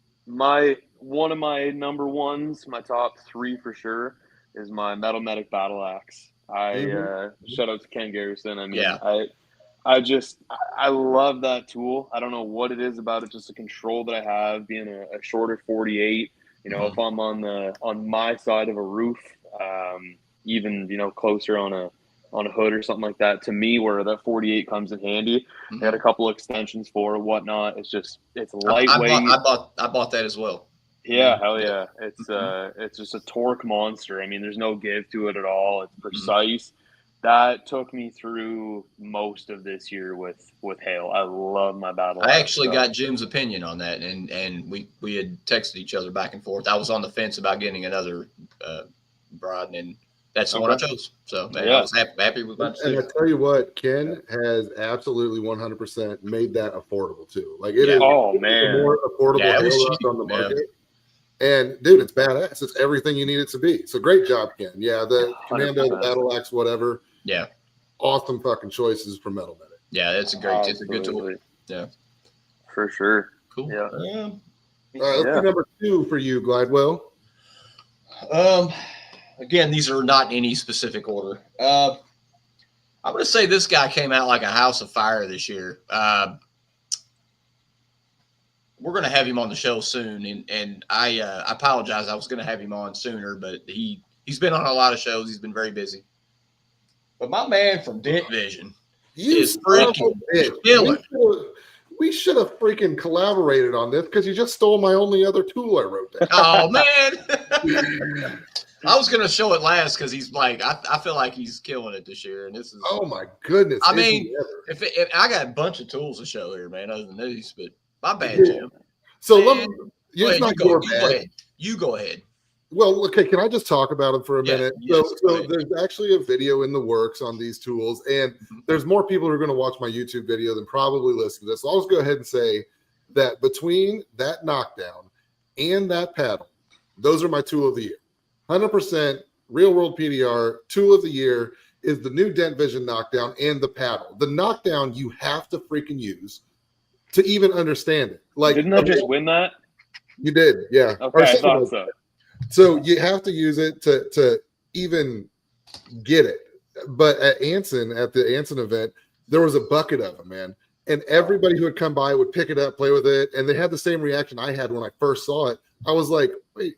of my number ones, my top 3 for sure, is my Metal Medic Battle Axe. Shout out to Ken Garrison. I mean, I love that tool. I don't know what it is about it, just the control that I have, being a shorter 48. If I'm on my side of a roof, even closer on a hood or something like that, to me, where that 48 comes in handy. I had a couple extensions for it, whatnot. It's lightweight. I bought that as well. Yeah, hell yeah. It's just a torque monster. I mean, there's no give to it at all. It's precise. That took me through most of this year with Hale. I love my battle. I actually got Jim's opinion on that, and we had texted each other back and forth. I was on the fence about getting another Broad, and that's the one I chose. So I was happy with my decision. And I tell you what, Ken has absolutely 100% made that affordable too. Like it is more affordable Hale on the market. And dude, it's badass. It's everything you need it to be. So great job, Ken. Yeah, the 100%. Commando, the Battle Axe, whatever. Yeah. Awesome fucking choices for Metal Medic. Yeah, it's a good tool. Yeah. For sure. Cool. Yeah. All right, let's do number 2 for you, Glidewell. Again, these are not in any specific order. I'm going to say this guy came out like a house of fire this year. We're going to have him on the show soon, and I apologize. I was going to have him on sooner, but he's been on a lot of shows. He's been very busy. But my man from Dent Vision is freaking killing. We should have freaking collaborated on this because you just stole my only other tool I wrote down. Oh, man. I was gonna show it last because he's like, I feel like he's killing it this year, and this is. Oh my goodness! I mean, if I got a bunch of tools to show here, man, other than these, but my bad, Jim. So man, let me. It's not your bad. You go ahead. Well, okay. Can I just talk about them for a minute? Yes, so there's actually a video in the works on these tools, and there's more people who are going to watch my YouTube video than probably listen to this. So I'll just go ahead and say that between that knockdown and that paddle, those are my tool of the year. 100% real world PDR tool of the year is the new Dent Vision knockdown and the paddle. The knockdown you have to freaking use to even understand it. Like, didn't I just win that? You did, yeah. Okay, I thought like so. So you have to use it to even get it. But at the Anson event, there was a bucket of them, man. And everybody who would come by would pick it up, play with it. And they had the same reaction I had when I first saw it. I was like, wait,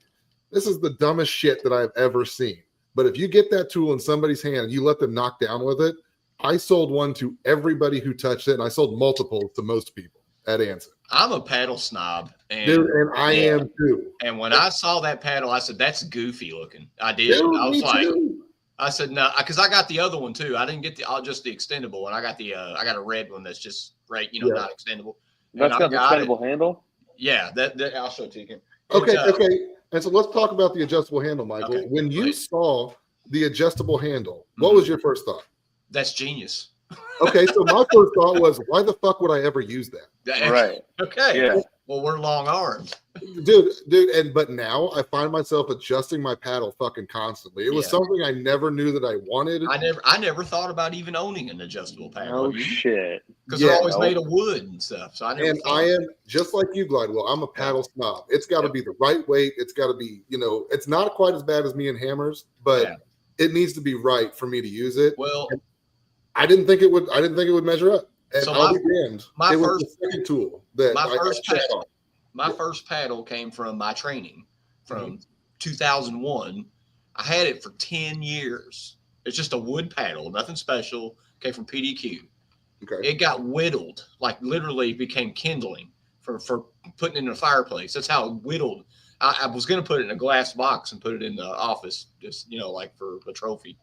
this is the dumbest shit that I've ever seen. But if you get that tool in somebody's hand and you let them knock down with it, I sold one to everybody who touched it. And I sold multiple to most people at Anson. I'm a paddle snob. And I am too. And when I saw that paddle, I said, that's goofy looking. I did. Dude, I was like, too. I said, no, because I got the other one too. I didn't get just the extendable one. I got I got a red one that's just not extendable. That's got the extendable handle? Yeah, that I'll show it to you. Okay. And so let's talk about the adjustable handle, Michael. Okay, when you saw the adjustable handle, what was your first thought? That's genius. Okay, so my first thought was, why the fuck would I ever use that? Right. Okay. Yeah. Well, we're long arms. Dude, but now I find myself adjusting my paddle fucking constantly. It was something I never knew that I wanted. I never thought about even owning an adjustable paddle. Oh shit. Because they're always made of wood and stuff. So I am just like you, Glidewell. I'm a paddle snob. It's got to be the right weight. It's got to be, it's not quite as bad as me and hammers, but it needs to be right for me to use it. Well, and I didn't think it would measure up. And so I'll be damned. It was the second tool that my first paddle came from my training from 2001. I had it for 10 years. It's just a wood paddle, nothing special. Came from PDQ. Okay. It got whittled, like literally became kindling for putting it in a fireplace. That's how it whittled. I was going to put it in a glass box and put it in the office, just, like for a trophy.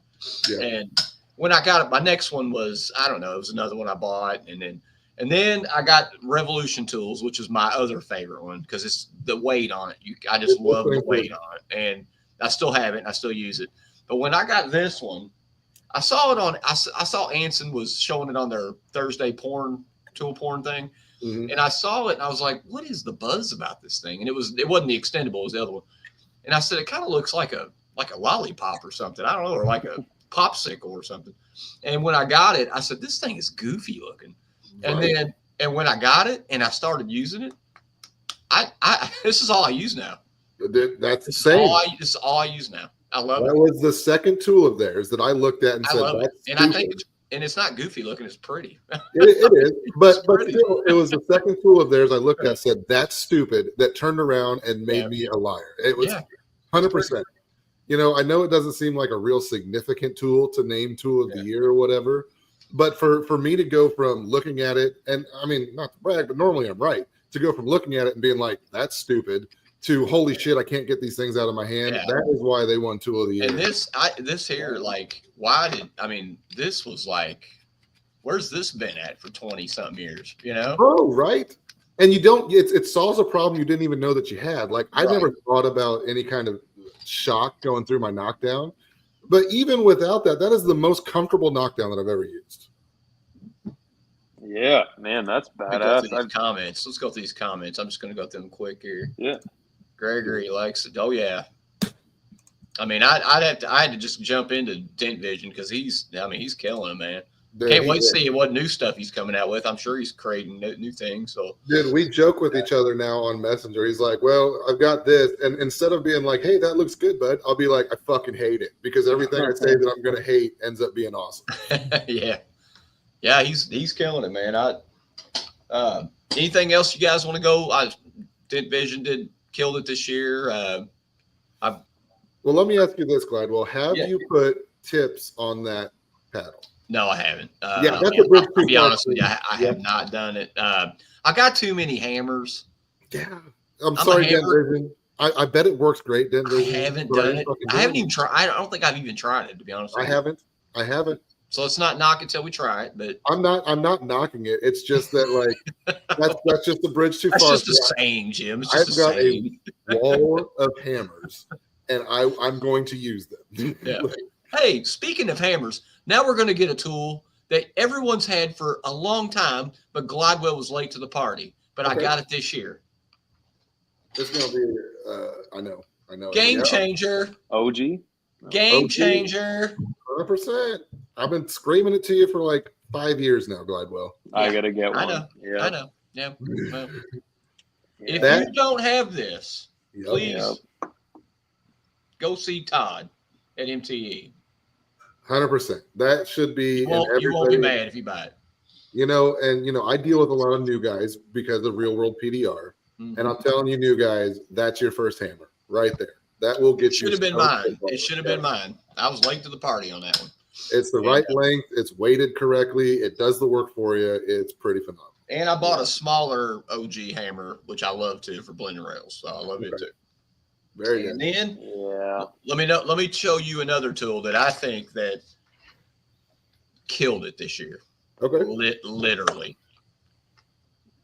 Yeah. And when I got it, my next one was, I don't know, it was another one I bought. And then I got Revolution Tools, which is my other favorite one because it's the weight on it. I just love the weight on it. And I still have it and I still use it. But when I got this one, I saw Anson was showing it on their Thursday tool porn thing. Mm-hmm. And I saw it and I was like, what is the buzz about this thing? And it wasn't the extendable, it was the other one. And I said, it kind of looks like a lollipop or something. I don't know, or like a popsicle or something. And when I got it, I said, this thing is goofy looking. Right. And when I got it and I started using it, this is all I use now. That's the same. This is all I use now. I love it. That was the second tool of theirs that I looked at and said, that's and I think it's not goofy looking, it's pretty. It is, but still, it was the second tool of theirs I looked at, said, that's stupid, that turned around and made me a liar. It was 100%. I know it doesn't seem like a real significant tool to name tool of the year or whatever, but for me to go from looking at it, and I mean, not to brag, but normally I'm right, to go from looking at it and being like, that's stupid, to holy shit, I can't get these things out of my hand. Yeah. That is why they won tool of the year. And this here, like, this was like, where's this been at for 20 something years, Oh, right. And it solves a problem you didn't even know that you had. Like, I never thought about any kind of shock going through my knockdown, but even without that is the most comfortable knockdown that I've ever used. Yeah, man, that's badass. Let's go through these comments. I'm just going to go through them quick here. Yeah. Gregory likes it. Oh yeah. I mean, I had to just jump into Dent Vision because he's killing it, man. Dude, can't wait to see what new stuff he's coming out with. I'm sure he's creating new things. So, dude, we joke with each other now on Messenger. He's like, "Well, I've got this," and instead of being like, "Hey, that looks good, bud," I'll be like, "I fucking hate it," because everything I say that I'm gonna hate ends up being awesome. yeah, he's killing it, man. Anything else you guys want to go? Dent Vision killed it this year. Well, let me ask you this, Glidewell. Have you put tips on that paddle? No, I haven't. That's a bridge. To be honest with you, I have not done it. I got too many hammers. Yeah, I'm sorry, Dent Vision. I bet it works great. Dent I vision. haven't but done it. fucking I haven't even tried. I don't think I've even tried it, to be honest with I you. haven't. So let's not knock it till we try it. But I'm not knocking it. It's just that like that's just the bridge too that's far. just a saying, Jim. It's just I've a got saying. a wall of hammers, and I'm going to use them. Yeah. Hey, speaking of hammers, now we're going to get a tool that everyone's had for a long time, but Glidewell was late to the party. But I got it this year. It's going to be, I know. Game changer. OG. Game changer. 100%. I've been screaming it to you for like 5 years now, Glidewell. I got to get one. I know. Yeah. Well, if you don't have this, please go see Todd at MTE. 100%. That should be. You won't be mad if you buy it. And I deal with a lot of new guys because of real world PDR. Mm-hmm. And I'm telling you, new guys, that's your first hammer right there. That will get you. Should have been mine. It should have been mine. I was late to the party on that one. It's the right length. It's weighted correctly. It does the work for you. It's pretty phenomenal. And I bought a smaller OG hammer, which I love too, for blending rails. So I love it too. Very good. And then let me show you another tool that I think that killed it this year. Okay. Literally.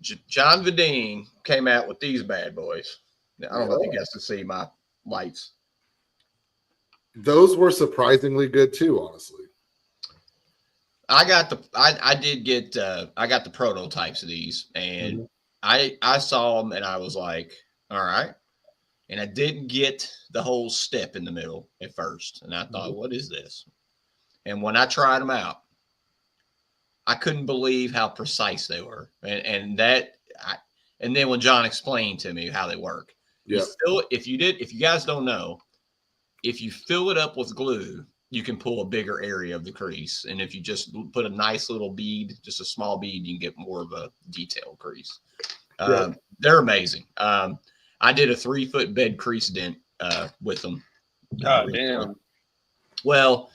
John Vadine came out with these bad boys. Now, I don't know if you guys can see my lights. Those were surprisingly good too, honestly. I got the prototypes of these, and I saw them and I was like, all right. And I didn't get the whole step in the middle at first. And I thought, what is this? And when I tried them out, I couldn't believe how precise they were. And then when John explained to me how they work, if you guys don't know, if you fill it up with glue, you can pull a bigger area of the crease. And if you just put a nice little bead, just a small bead, you can get more of a detailed crease. They're amazing. I did a 3-foot bed crease dent with them. God damn. Well,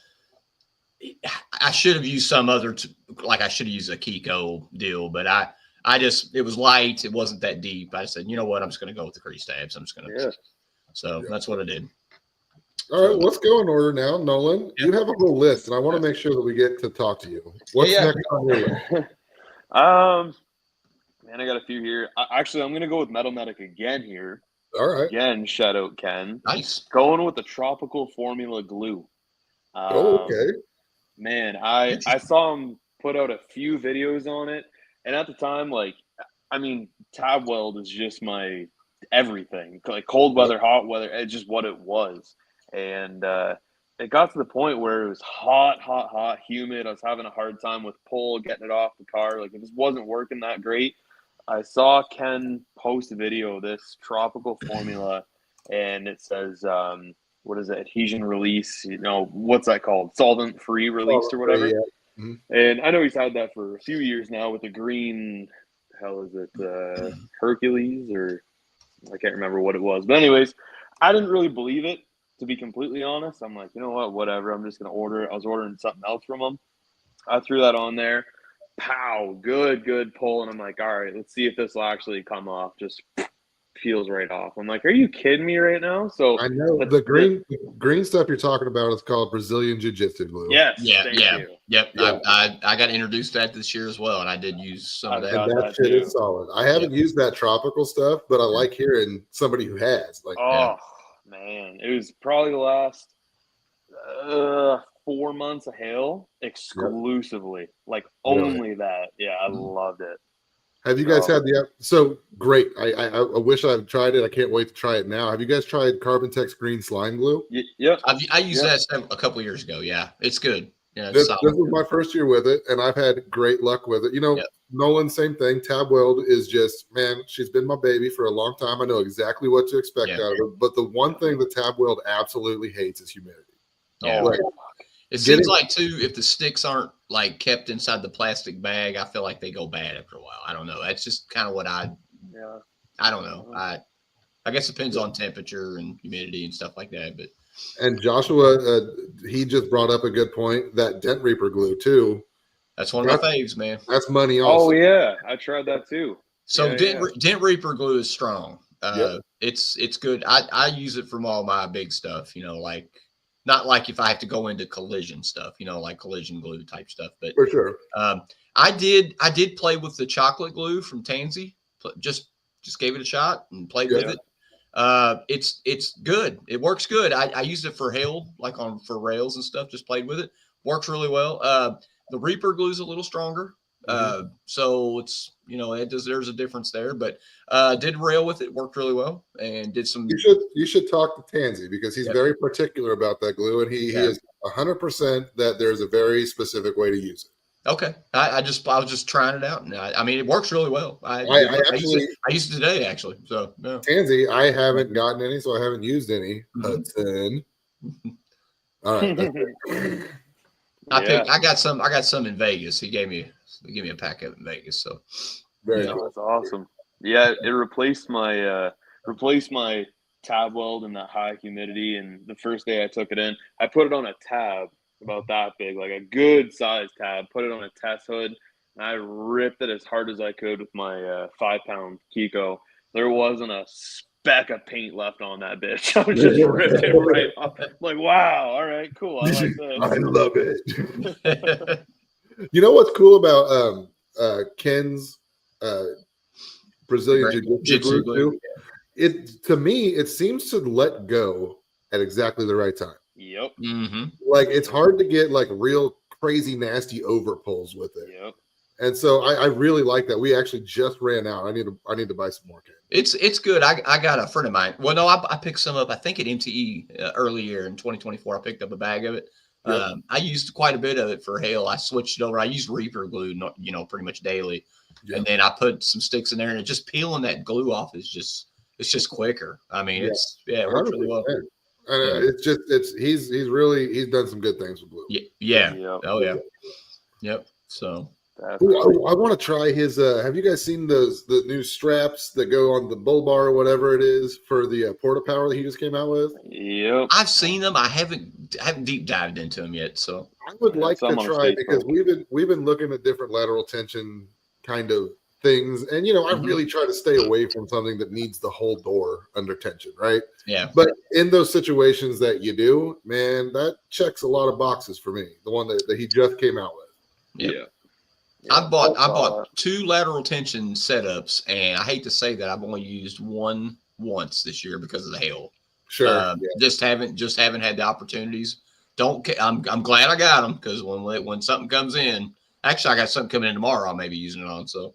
I should have used some other, I should have used a Kiko deal, but it was light. It wasn't that deep. I said, you know what? I'm just going to go with the crease tabs. I'm just going to. So that's what I did. All right, let's go in order now. Nolan, you have a whole list, and I want to make sure that we get to talk to you. What's next on your list? Man, I got a few here. Actually, I'm going to go with Metal Medic again here. All right. Again, shout out Ken. Nice. Going with the Tropical Formula glue. Okay. Man, I saw him put out a few videos on it, and at the time, tab weld is just my everything. Like cold weather, hot weather, it's just what it was. And it got to the point where it was hot, humid. I was having a hard time with pull, getting it off the car. Like it just wasn't working that great. I saw Ken post a video of this Tropical Formula, and it says, what is it? Adhesion release. What's that called? Solvent free release or whatever. Yeah. Mm-hmm. And I know he's had that for a few years now with the green, Hercules, or I can't remember what it was. But anyways, I didn't really believe it, to be completely honest. I'm like, you know what, whatever. I'm just going to order it. I was ordering something else from him. I threw that on there. Pow, good pull. And I'm like, all right, let's see if this will actually come off. Just peels right off. I'm like, are you kidding me right now? So I know the green stuff you're talking about is called Brazilian Jiu-Jitsu glue. Yes. Yep. I got introduced to that this year as well, and I did use some of that. And that shit is solid. I haven't used that tropical stuff, but I like hearing somebody who has. Man, it was probably the last 4 months of hail exclusively, only that. Yeah, I loved it. Have you guys had so great? I wish I'd tried it. I can't wait to try it now. Have you guys tried Carbon Tech's green slime glue? Yep. I used that a couple of years ago. Yeah, it's good. Yeah, this was my first year with it, and I've had great luck with it. Nolan, same thing. Tab weld is just, man, she's been my baby for a long time. I know exactly what to expect out of her. But the one thing that tab weld absolutely hates is humidity. Yeah. It seems like too, if the sticks aren't kept inside the plastic bag, I feel like they go bad after a while. I don't know. That's just kind of what I don't know. I guess it depends on temperature and humidity and stuff like that. And Joshua, he just brought up a good point. That Dent Reaper glue too. That's one of my faves, man. That's money also. Oh yeah, I tried that too. So Dent Reaper glue is strong. it's good. I use it from all my big stuff, like not like if I have to go into collision stuff, like collision glue type stuff. But For sure. I did play with the chocolate glue from Tansy. Just gave it a shot and played with it. It's good. It works good. I used it for hail, like for rails and stuff. Just played with it. Works really well. The Reaper glue is a little stronger. So it's, there's a difference there, but did rail with it, worked really well, and did some. You should talk to Tansy because he's very particular about that glue, and he is 100% that there's a very specific way to use it. Okay, I was just trying it out, and I mean it works really well. I used it today actually. So yeah. Tansy, I haven't gotten any, so I haven't used any. Hudson. All right. I got some in Vegas. He gave me a pack of it in Vegas. So very cool. That's awesome. Yeah, it replaced my tab weld in that high humidity. And the first day I took it in, I put it on a tab about that big, like a good size tab. Put it on a test hood, and I ripped it as hard as I could with my 5-pound Kiko. There wasn't a speck of paint left on that bitch. I was just ripped it right off. Like, wow, all right, cool. I like this. I love it. You know what's cool about Ken's Brazilian Jiu-Jitsu glue? To me, it seems to let go at exactly the right time. Yep. Like it's hard to get like real crazy nasty over pulls with it. Yep. And so I really like that. We actually just ran out. I need to buy some more. It's good. I got a friend of mine. Well, no, I picked some up. I think at MTE earlier in 2024. I picked up a bag of it. Yep. I used quite a bit of it for hail. I switched it over. I used Reaper glue, pretty much daily. Yep. And then I put some sticks in there, and just peeling that glue off is just quicker. I mean, it works really well. He's done some good things with glue. Yeah. Oh yeah. Yep. So I want to try his. Have you guys seen the new straps that go on the bull bar or whatever it is for the Porta Power that he just came out with? Yep. I've seen them. I haven't deep dived into them yet. So I would like to try because we've been looking at different lateral tension kind of things, and I really try to stay away from something that needs the whole door under tension, right? Yeah. But in those situations that you do, man, that checks a lot of boxes for me. The one that he just came out with. Yeah. I bought 2 lateral tension setups, and I hate to say that I've only used one once this year because of the hail. Sure. Just haven't had the opportunities. I'm glad I got them because when something comes in, actually I got something coming in tomorrow. I may be using it on. So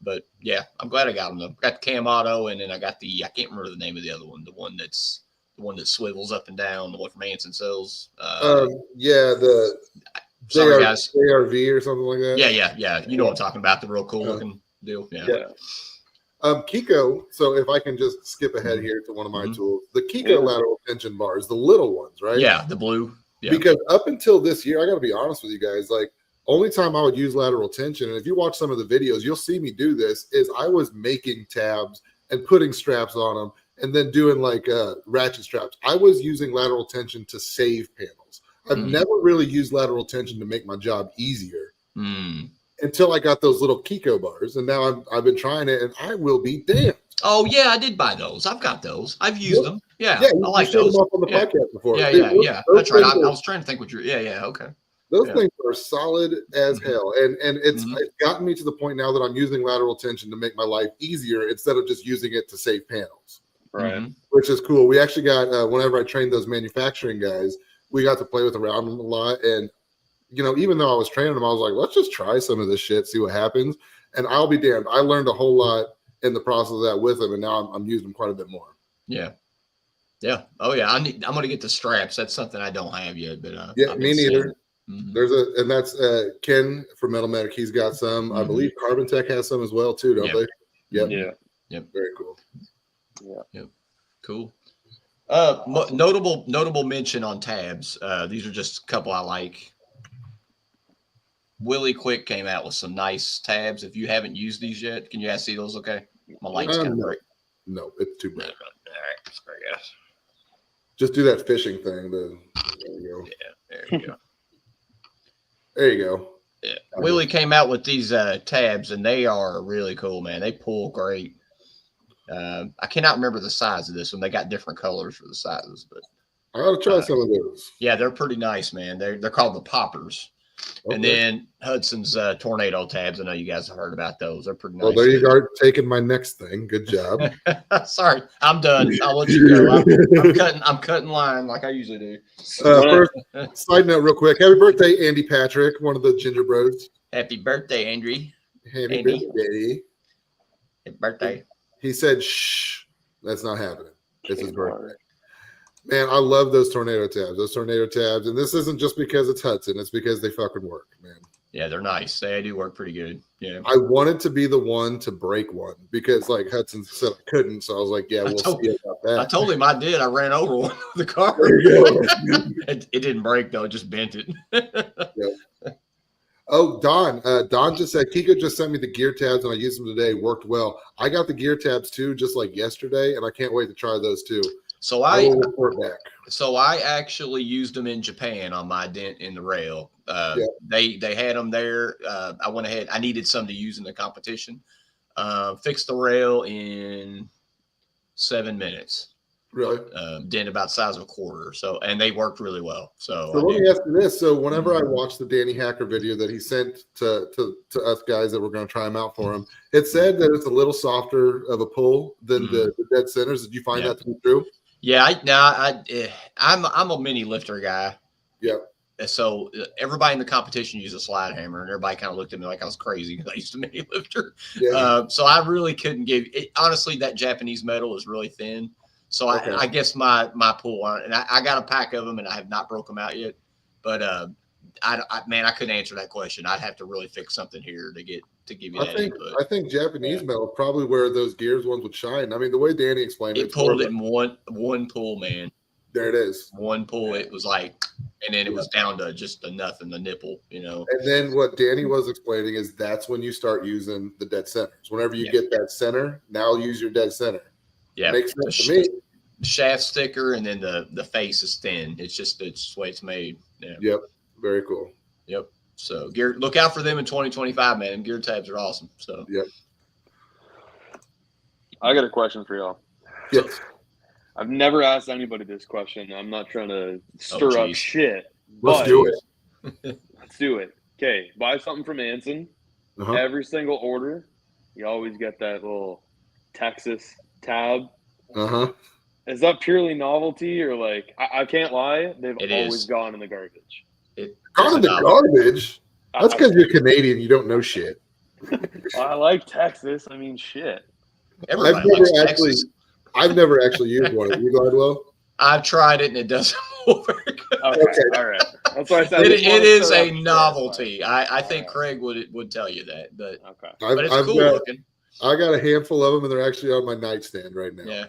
but yeah, I'm glad I got them though. Got the Cam Auto, and then I got I can't remember the name of the other one. The one that swivels up and down. The one from Hanson sells. Sorry, guys. ARV or something like that. Yeah. You know what I'm talking about, the real cool looking deal. Yeah. Kiko, so if I can just skip ahead here to one of my tools, the Kiko lateral tension bars, the little ones, right? Yeah, the blue. Yeah. Because up until this year, I got to be honest with you guys, like only time I would use lateral tension, and if you watch some of the videos, you'll see me do this, is I was making tabs and putting straps on them and then doing like ratchet straps. I was using lateral tension to save panels. I've never really used lateral tension to make my job easier until I got those little Kiko bars. And now I've been trying it, and I will be damned. Oh, yeah, I did buy those. I've got those. I've used them. Yeah, I like those. Them up on the podcast before. Yeah. That's right. I was trying to think what you're – yeah, okay. Those things are solid as hell. And it's gotten me to the point now that I'm using lateral tension to make my life easier instead of just using it to save panels. Right. Which is cool. We actually got whenever I trained those manufacturing guys – we got to play with around them a lot. And, even though I was training them, I was like, let's just try some of this shit, see what happens. And I'll be damned. I learned a whole lot in the process of that with them. And now I'm using them quite a bit more. Yeah. Yeah. Oh yeah. I'm going to get the straps. That's something I don't have yet, but me neither. And that's Ken from Metal Medic. He's got some, I believe Carbon Tech has some as well too. Don't they? Yep. Very cool. Yeah. Yep. Cool. Awesome. Notable mention on tabs. These are just a couple I like. Willie Quick came out with some nice tabs. If you haven't used these yet, can you guys see those? Okay, my light's kind of bright. No, it's too bright. All right, sorry guys. Just do that fishing thing. There you go. Yeah, there you go. There you go. Yeah, Willie came out with these tabs, and they are really cool, man. They pull great. I cannot remember the size of this one. They got different colors for the sizes, but I ought to try some of those. yeah, they're pretty nice, man. They're called the poppers. Okay. And then Hudson's tornado tabs. I know you guys have heard about those. They're pretty nice. Well, there you go, taking my next thing. Good job. Sorry, I'm done. I'll let you go. I'm cutting line like I usually do. First, side note, real quick. Happy birthday, Andy Patrick, one of the Ginger Bros. Happy birthday, Andrew. Happy Andy. birthday. Happy birthday. He said, "Shh, that's not happening. It's his birthday." Man, I love those tornado tabs. And this isn't just because it's Hudson. It's because they fucking work, man. Yeah, they're nice. They do work pretty good. Yeah. I wanted to be the one to break one because, like, Hudson said I couldn't. So I was like, yeah, we'll see about that. I told him I did. I ran over one of the car. It didn't break, though. It just bent it. Yep. Oh, Don just said, Kiko just sent me the gear tabs and I used them today. Worked well. I got the gear tabs, too, just like yesterday. And I can't wait to try those, too. So I will report back. So I actually used them in Japan on my dent in the rail. They had them there. I went ahead. I needed some to use in the competition. Fixed the rail in 7 minutes. Really? Dent about the size of a quarter. So, and they worked really well. So let me ask you this. So whenever I watched the Danny Hacker video that he sent to us guys that were going to try him out for him, it said that it's a little softer of a pull than the dead centers. Did you find that to be true? Yeah, I'm a mini lifter guy. Yeah. So everybody in the competition used a slide hammer, and everybody kind of looked at me like I was crazy because I used a mini lifter. Yeah. So I really couldn't give it. Honestly, that Japanese metal is really thin. So I guess my pull on it, and I got a pack of them, and I have not broke them out yet. But I couldn't answer that question. I'd have to really fix something here to give you that input. I think Japanese metal is probably where those gears ones would shine. I mean, the way Danny explained it, pulled it in one pull, man. There it is. One pull. It was like, and then it was down to just the nipple, you know. And then what Danny was explaining is that's when you start using the dead centers. Whenever you get that center, now use your dead center. Yeah, makes sense to me. The shaft sticker and then the face is thin. It's just the way it's made. Yeah. Yep. Very cool. Yep. So gear, look out for them in 2025, man. Gear tabs are awesome. So yep. I got a question for y'all. Yes. I've never asked anybody this question. I'm not trying to stir up shit. Let's do it. Let's do it. Okay. Buy something from Anson. Every single order, you always get that little Texas tab. Is that purely novelty or like I can't lie, they've always gone in the garbage. Gone in the garbage? That's because you're Canadian. You don't know shit. I like Texas. I mean, shit. I've never actually used one. Have you, Gladwell? I've tried it and it doesn't work. Okay. All right. That's why I said it is a novelty. I think Craig would tell you that, but it's cool looking. I got a handful of them, and they're actually on my nightstand right now. Yeah,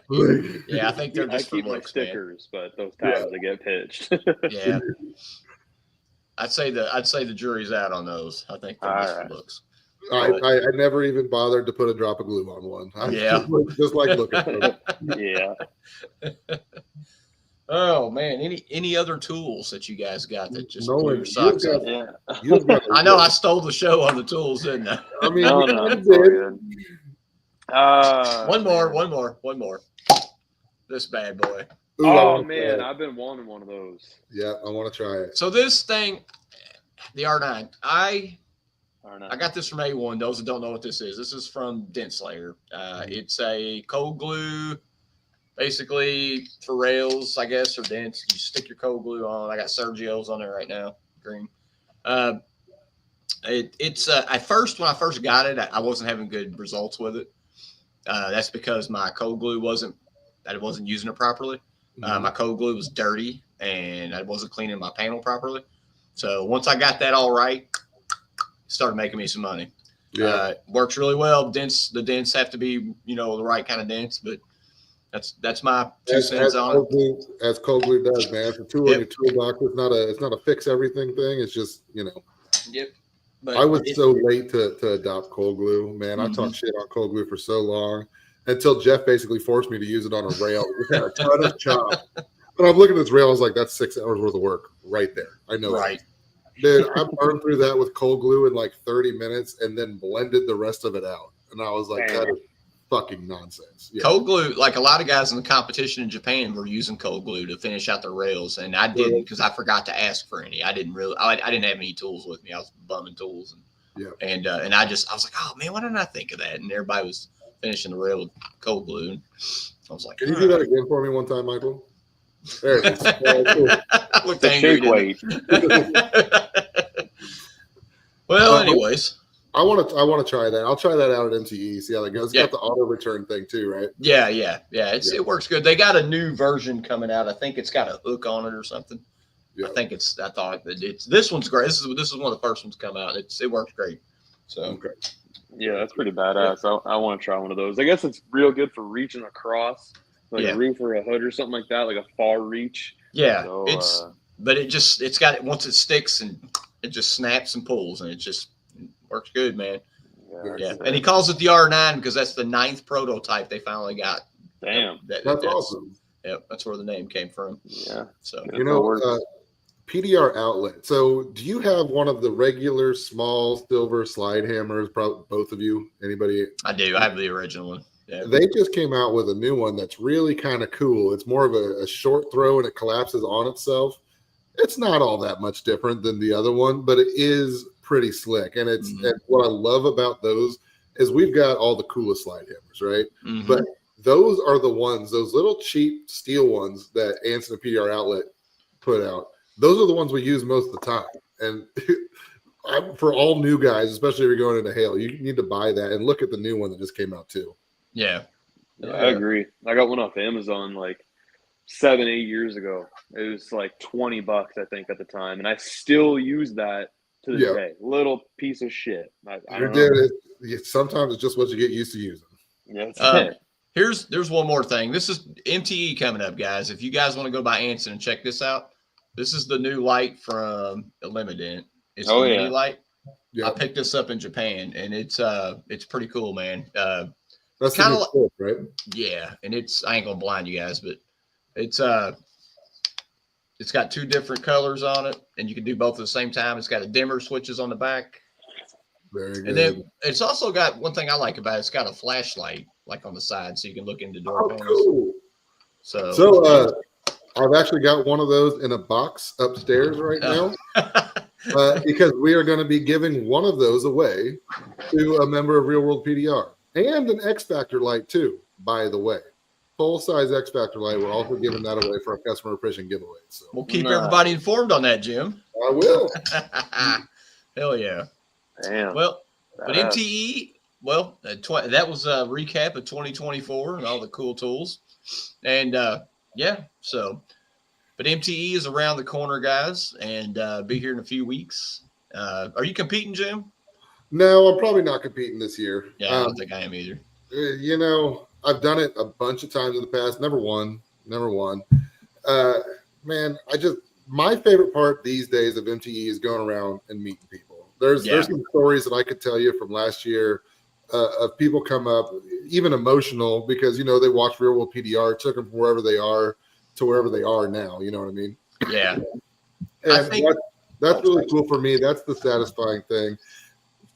yeah. I think they're just for looks, stickers, but those tabs they get pitched. Yeah, I'd say the jury's out on those. I think they're just for looks. I never even bothered to put a drop of glue on one. Just like looking for them. Yeah. Oh man, any other tools that you guys got that just pull your socks off? Yeah. I know I stole the show on the tools, didn't I? I mean, no, one more. This bad boy. Oh man, I've been wanting one of those. Yeah, I want to try it. So this thing, the R9, I got this from A1. Those that don't know what this is from Dent Slayer. It's a cold glue, basically for rails, I guess, or dents. You stick your cold glue on. I got Sergio's on there right now, green. It's at first, when I first got it, I wasn't having good results with it. That's because my cold glue wasn't using it properly. My cold glue was dirty and I wasn't cleaning my panel properly. So once I got that all right, started making me some money. Yeah, works really well. The dents have to be, the right kind of dents, but that's my 2 cents on it. As cold glue does, man. It's a tool in your toolbox. It's not a fix everything thing. It's just, Yep. But I was so late to adopt cold glue, man. I talked shit on cold glue for so long until Jeff basically forced me to use it on a rail. We had a ton of chop. But I'm looking at this rail, I was like, that's 6 hours worth of work right there. I know. Right. Dude, I burned through that with cold glue in like 30 minutes and then blended the rest of it out. And I was like, that is fucking nonsense. Yeah. Cold glue, like a lot of guys in the competition in Japan were using cold glue to finish out their rails, and I didn't because I forgot to ask for any. I didn't have any tools with me. I was bumming tools, and I was like, oh man, why didn't I think of that? And everybody was finishing the rail with cold glue. And I was like, can you do that again for me one time, Michael? There it is. I looked angry. Shake weight. Well, anyways. I want to try that. I'll try that out at MTE. See how that goes. It's got the auto return thing too, right? Yeah. It works good. They got a new version coming out. I think it's got a hook on it or something. Yeah. I thought this one's great. This is one of the first ones to come out. It works great. So okay. Yeah, that's pretty badass. I want to try one of those. I guess it's real good for reaching across, like a roof or a hood or something like that, like a far reach. Yeah, so, it's got it once it sticks and it just snaps and pulls and it just works good, man. Yeah. And he calls it the R9 because that's the 9th prototype they finally got. Damn, that's awesome. Yep, that's where the name came from. Yeah. So PDR outlet. So do you have one of the regular small silver slide hammers? Both of you? Anybody? I do. I have the original one. Yeah. They just came out with a new one that's really kind of cool. It's more of a short throw and it collapses on itself. It's not all that much different than the other one, but it is pretty slick. And it's and what I love about those is we've got all the coolest slide hammers, right? Mm-hmm. But those are the ones, those little cheap steel ones that Anson and PDR Outlet put out. Those are the ones we use most of the time. And for all new guys, especially if you're going into hail, you need to buy that and look at the new one that just came out too. Yeah. I agree. I got one off Amazon like 7-8 years ago. It was like $20, I think, at the time, and I still use that to this day. Little piece of shit. I don't know. Sometimes it's just what you get used to using. Yeah. There's one more thing. This is MTE coming up, guys. If you guys want to go by Anson and check this out, this is the new light from Elimident. It's the new light. Yeah. I picked this up in Japan, and it's pretty cool, man. That's kind of cool, right? Yeah, and I ain't gonna blind you guys, but it's got 2 different colors on it, and you can do both at the same time. It's got a dimmer switches on the back. Very good. And then it's also got one thing I like about it. It's got a flashlight like on the side, so you can look into door panels. Cool. So I've actually got one of those in a box upstairs right now because we are going to be giving one of those away to a member of Real World PDR and an X Factor light too, by the way. Full-size X Factor light. We're also giving that away for our customer appreciation giveaway. So we'll keep everybody informed on that, Jim. I will. Hell yeah. Damn. Well, but MTE, that was a recap of 2024 and all the cool tools. And but MTE is around the corner, guys, and be here in a few weeks. Are you competing, Jim? No, I'm probably not competing this year. Yeah, I don't think I am either. I've done it a bunch of times in the past. Never won. Man, my favorite part these days of MTE is going around and meeting people. There's some stories that I could tell you from last year of people come up, even emotional, because, they watch Real World PDR, took them from wherever they are to wherever they are now. You know what I mean? Yeah. And that's really cool for me. That's the satisfying thing.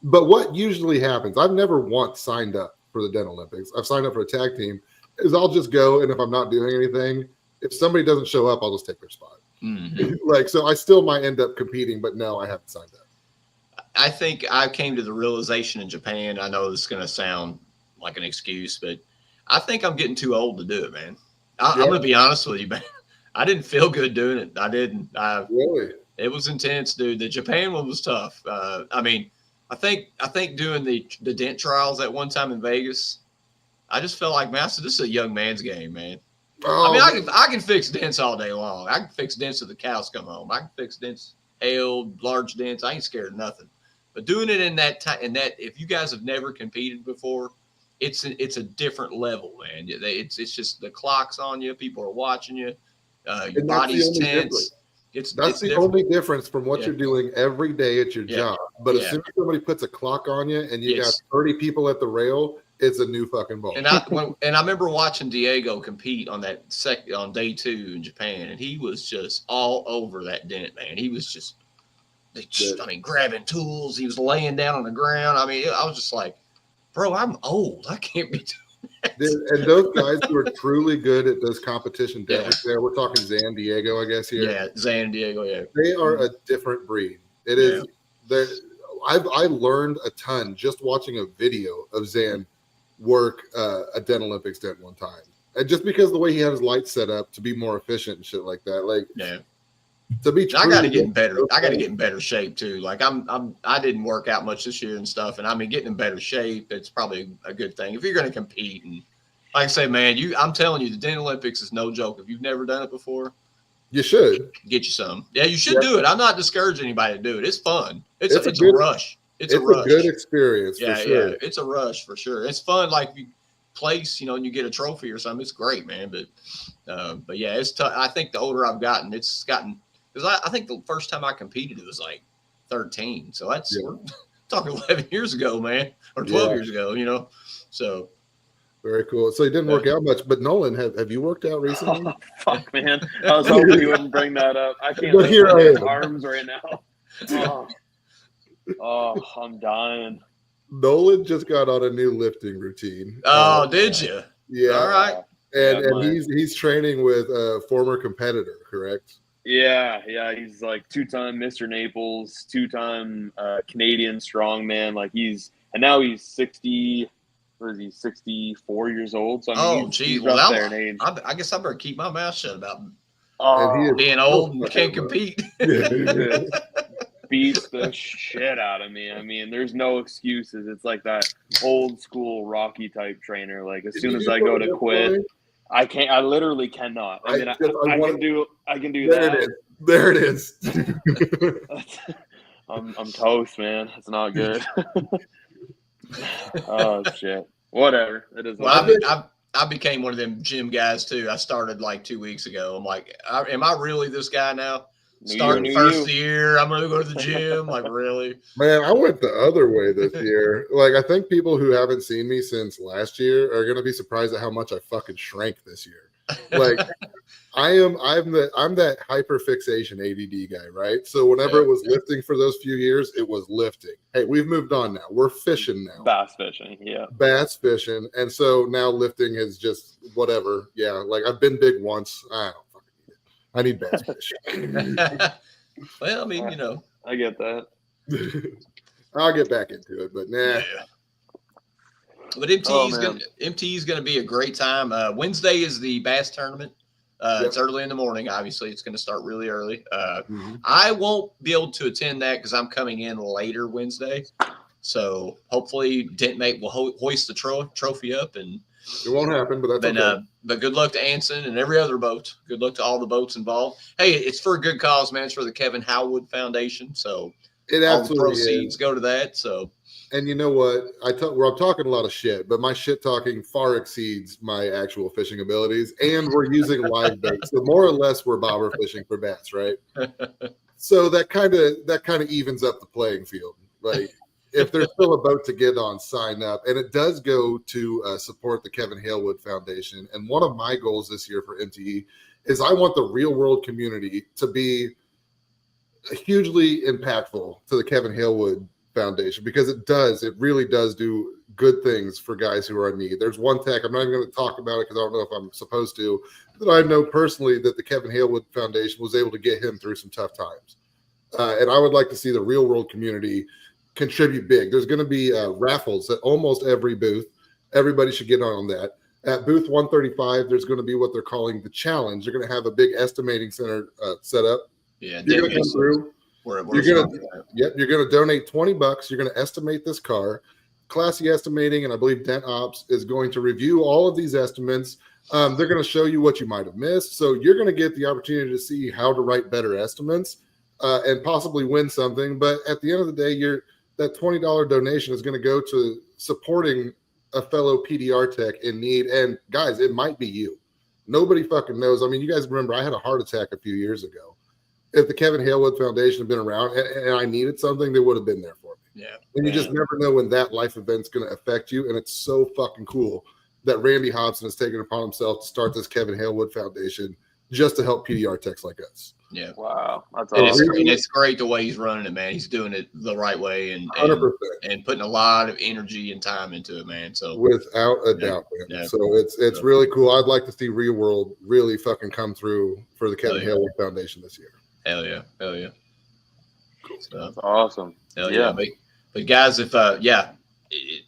But what usually happens, I've never once signed up for the Den Olympics. I've signed up for a tag team, is I'll just go, and if I'm not doing anything, if somebody doesn't show up, I'll just take their spot. Mm-hmm. So I still might end up competing, but no, I haven't signed up. I think I came to the realization in Japan, I know this is going to sound like an excuse, but I think I'm getting too old to do it, man. I'm going to be honest with you, man. I didn't feel good doing it. I didn't. Really? It was intense, dude. The Japan one was tough. I think doing the dent trials at one time in Vegas, I just felt like, man, this is a young man's game, man. I can fix dents all day long. I can fix dents till the cows come home. I can fix dents, hail, large dents. I ain't scared of nothing. But doing it in that time, if you guys have never competed before, it's a different level, man. It's just the clock's on you. People are watching you. Your body's tense. That's the only difference from what you're doing every day at your job. But as soon as somebody puts a clock on you and you got 30 people at the rail, it's a new fucking ball. And I remember watching Diego compete on on day 2 in Japan, and he was just all over that dent, man. He was just grabbing tools. He was laying down on the ground. I was just like, bro, I'm old. I can't be And those guys who are truly good at those competition deadlifts there, we're talking San Diego, I guess, here. Yeah, San Diego, yeah. They are a different breed. It is I learned a ton just watching a video of Zan work a Den Olympics dent one time. And just because the way he had his lights set up to be more efficient and shit like that. Like, to be I got to get in better. I got to get in better shape too. Like I didn't work out much this year and stuff. And I mean, getting in better shape, it's probably a good thing if you're going to compete. And like I say, man, I'm telling you, the Den Olympics is no joke. If you've never done it before, you should get you some. Yeah, you should do it. I'm not discouraging anybody to do it. It's fun. It's a rush. It's a rush. A good experience. Yeah, for sure. Yeah. It's a rush for sure. It's fun. Like you place, and you get a trophy or something. It's great, man. But yeah, it's tough. I think the older I've gotten, it's gotten. Because I think the first time I competed, it was like 13. So we're talking 11 years ago, man, or 12 years ago, So very cool. So you didn't work out much, but Nolan, have you worked out recently? Oh, fuck, man. I was hoping you wouldn't bring that up. I can't lift my arms right now. Oh, I'm dying. Nolan just got on a new lifting routine. Oh, did you? Yeah. All right. And he's training with a former competitor, correct? Yeah. He's like 2-time Mr. Naples, 2-time Canadian strongman. Like now he's 60. Or is he 64 years old? So I mean, he's up there in age. I guess I better keep my mouth shut about being old and can't compete. Beats the shit out of me. I mean, there's no excuses. It's like that old school Rocky type trainer. Like as soon as I go to quit, I can't. I literally cannot. I mean, I can do that. There it is. I'm toast, man. It's not good. Oh shit. Whatever. It is. Well, I became one of them gym guys too. I started like 2 weeks ago. I'm like, am I really this guy now? Starting first of the year, I'm gonna go to the gym. Like, really? Man, I went the other way this year. Like, I think people who haven't seen me since last year are gonna be surprised at how much I fucking shrank this year. Like, I'm that hyperfixation ADD guy, right? So whenever it was lifting for those few years, it was lifting. Hey, we've moved on now. We're fishing now. Bass fishing, yeah. Bass fishing, and so now lifting is just whatever. Yeah, like I've been big once. I don't fucking need it. I need bass fishing. Well, I mean, I get that. I'll get back into it, but nah. Yeah. But MT is gonna be a great time. Wednesday is the bass tournament. It's early in the morning. Obviously, it's going to start really early. I won't be able to attend that because I'm coming in later Wednesday. So hopefully, Dentmate will hoist the trophy up, and it won't happen. But that's okay. But good luck to Anson and every other boat. Good luck to all the boats involved. Hey, it's for a good cause, man. It's for the Kevin Howwood Foundation. So it absolutely all the proceeds go to that. So. And you know what? I'm talking a lot of shit, but my shit talking far exceeds my actual fishing abilities. And we're using live bait, so more or less we're bobber fishing for bass, right? So that kind of evens up the playing field. Like if there's still a boat to get on, sign up. And it does go to support the Kevin Halewood Foundation. And one of my goals this year for MTE is I want the real world community to be hugely impactful to the Kevin Halewood Foundation, because it really does do good things for guys who are in need. There's one tech, I'm not even going to talk about it because I don't know if I'm supposed to, that I know personally that the Kevin Halewood Foundation was able to get him through some tough times. And I would like to see the real world community contribute big. There's going to be raffles at almost every booth. Everybody should get on that. At booth 135, there's going to be what they're calling the challenge. They're going to have a big estimating center set up. Yeah, you're going to come through. You're going to donate $20. You're going to estimate this car. Classy Estimating, and I believe Dent Ops is going to review all of these estimates. They're going to show you what you might have missed. So you're going to get the opportunity to see how to write better estimates and possibly win something. But at the end of the day, that $20 donation is going to go to supporting a fellow PDR tech in need. And guys, it might be you. Nobody fucking knows. I mean, you guys remember I had a heart attack a few years ago. If the Kevin Halewood Foundation had been around and I needed something, they would have been there for me. Yeah. And you just never know when that life event's going to affect you. And it's so fucking cool that Randy Hobson has taken it upon himself to start this Kevin Halewood Foundation just to help PDR techs like us. Yeah. Wow, that's It's, awesome. it's great the way he's running it, man. He's doing it the right way and 100%. and putting a lot of energy and time into it, man. So Without a doubt, man. Yeah. So it's really cool. I'd like to see Real World really fucking come through for the Kevin yeah. Haley Foundation this year. Hell yeah. Cool. So, That's awesome. hell yeah. But guys, if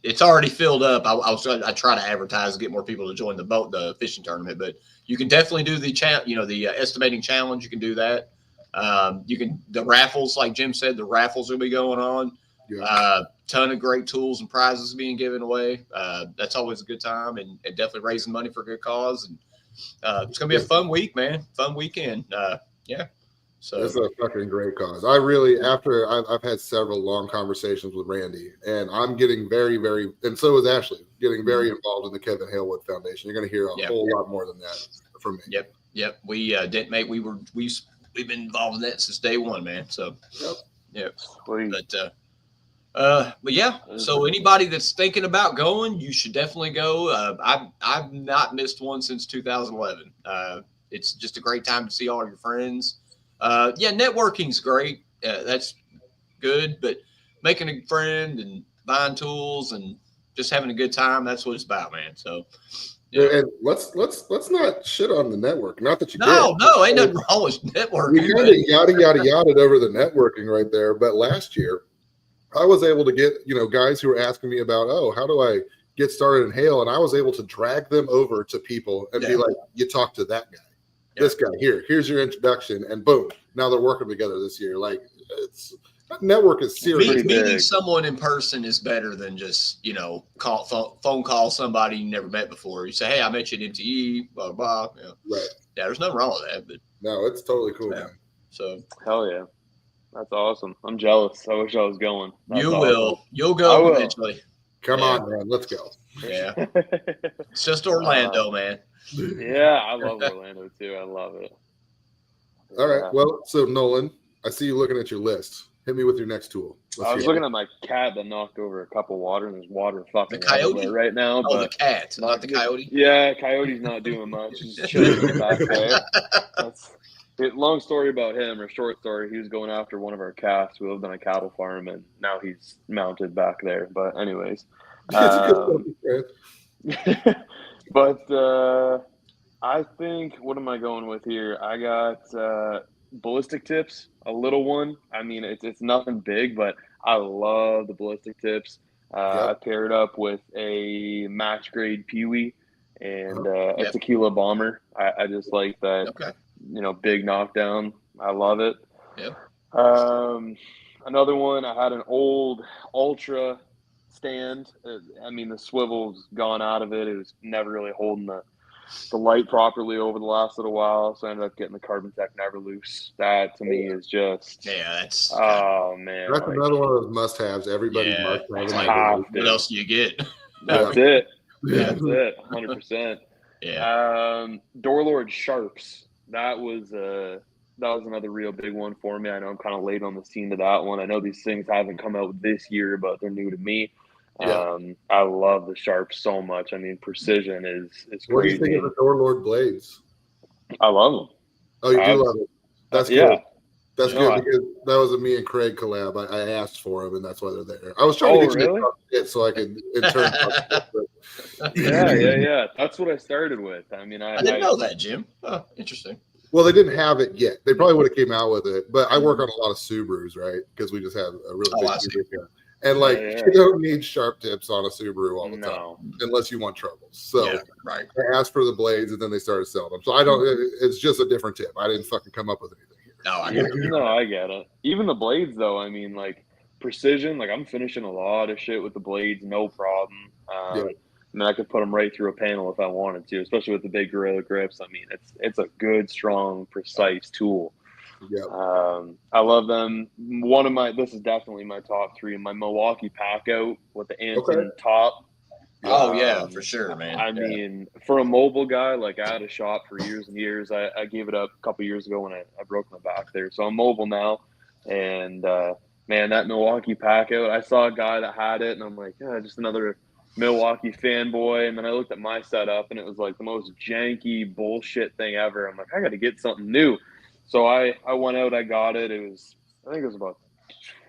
it's already filled up. I try to advertise to get more people to join the fishing tournament, but you can definitely do the estimating challenge. You can do that. The raffles, like Jim said, the raffles will be going on. Yeah. Ton of great tools and prizes being given away. That's always a good time and definitely raising money for a good cause. And it's gonna be a fun week, man. Fun weekend. Yeah. So it's a fucking great cause. I really, after I've had several long conversations with Randy, and I'm getting very, very, and so is Ashley, getting very involved in the Kevin Halewood Foundation. You're going to hear a whole lot more than that from me. Yep. We didn't make. We've been involved in that since day one, man. So yep. Sweet. But yeah. So anybody that's thinking about going, you should definitely go. I've not missed one since 2011. It's just a great time to see all your friends. Networking's great. That's good, but making a friend and buying tools and just having a good time, that's what it's about, man. So and let's not shit on the network. Not that you No, ain't nothing wrong with networking. We kind of yada over the networking right there. But last year I was able to get, guys who were asking me about, how do I get started in Hale? And I was able to drag them over to people and be like, you talk to that guy. This guy here's your introduction, and boom, now they're working together this year. Like, network is serious. Meeting someone in person is better than just phone call somebody you never met before. You say, hey, I met you at MTE, blah blah. Right. Yeah, there's nothing wrong with that. But no, it's totally cool, man. So hell yeah, that's awesome. I'm jealous. I wish I was going. You'll go eventually. Come on, man, let's go. Yeah, it's just Orlando, man. Yeah, I love Orlando too. I love it. All right. Well, so Nolan, I see you looking at your list. Hit me with your next tool. I was looking at my cat that knocked over a cup of water, and there's water fucking the coyote right now. Oh, the cat, not the coyote. Yeah, coyote's not doing much. He's chilling back there. Long story about him, or short story. He was going after one of our calves. We lived on a cattle farm, and now he's mounted back there. But anyways. But I think, what am I going with here? I got ballistic tips, a little one. I mean, it's nothing big, but I love the ballistic tips. I paired up with a match grade Pee-wee and a tequila bomber. I just like that, big knockdown. I love it. Yep. Another one, I had an old Ultra stand. I mean, the swivel's gone out of it. It was never really holding the light properly over the last little while, so I ended up getting the Carbon Tech Never Loose. That to me is just that's man, that's another one of those must-haves. Everybody must have. What else do you get? That's it. That's it. 100%. Yeah. Door Lord Sharps. That was another real big one for me. I know I'm kind of late on the scene to that one. I know these things haven't come out this year, but they're new to me. I love the Sharps so much. I mean, precision is crazy. What do you think of the Door Lord blades? I love them. Oh, you do love it. That's good. That's good because that was a me and Craig collab. I asked for them, and that's why they're there. I was trying to get you to talk shit so I could in turn. Yeah. That's what I started with. I mean, I didn't know that, Jim. Oh, interesting. Well, they didn't have it yet. They probably would have came out with it, but I work on a lot of Subarus, right? Because we just have a really big Subaru here. And you don't need sharp tips on a Subaru all the time unless you want troubles. So I asked for the blades, and then they started selling them. So I don't. It's just a different tip. I didn't fucking come up with anything here. I get it. Even the blades, though. I mean, precision. I'm finishing a lot of shit with the blades, no problem. I mean, I could put them right through a panel if I wanted to, especially with the big Gorilla grips. I mean, it's a good, strong, precise tool. I love them. This is definitely my top three. My Milwaukee Packout with the Anton top. Oh yeah, for sure, man. I mean, for a mobile guy, I had a shop for years and years. I gave it up a couple years ago when I broke my back there. So I'm mobile now, and man, that Milwaukee Packout. I saw a guy that had it, and I'm like, just another Milwaukee fanboy. And then I looked at my setup, and it was the most janky bullshit thing ever. I'm like, I got to get something new. So I went out, I got it. I think it was about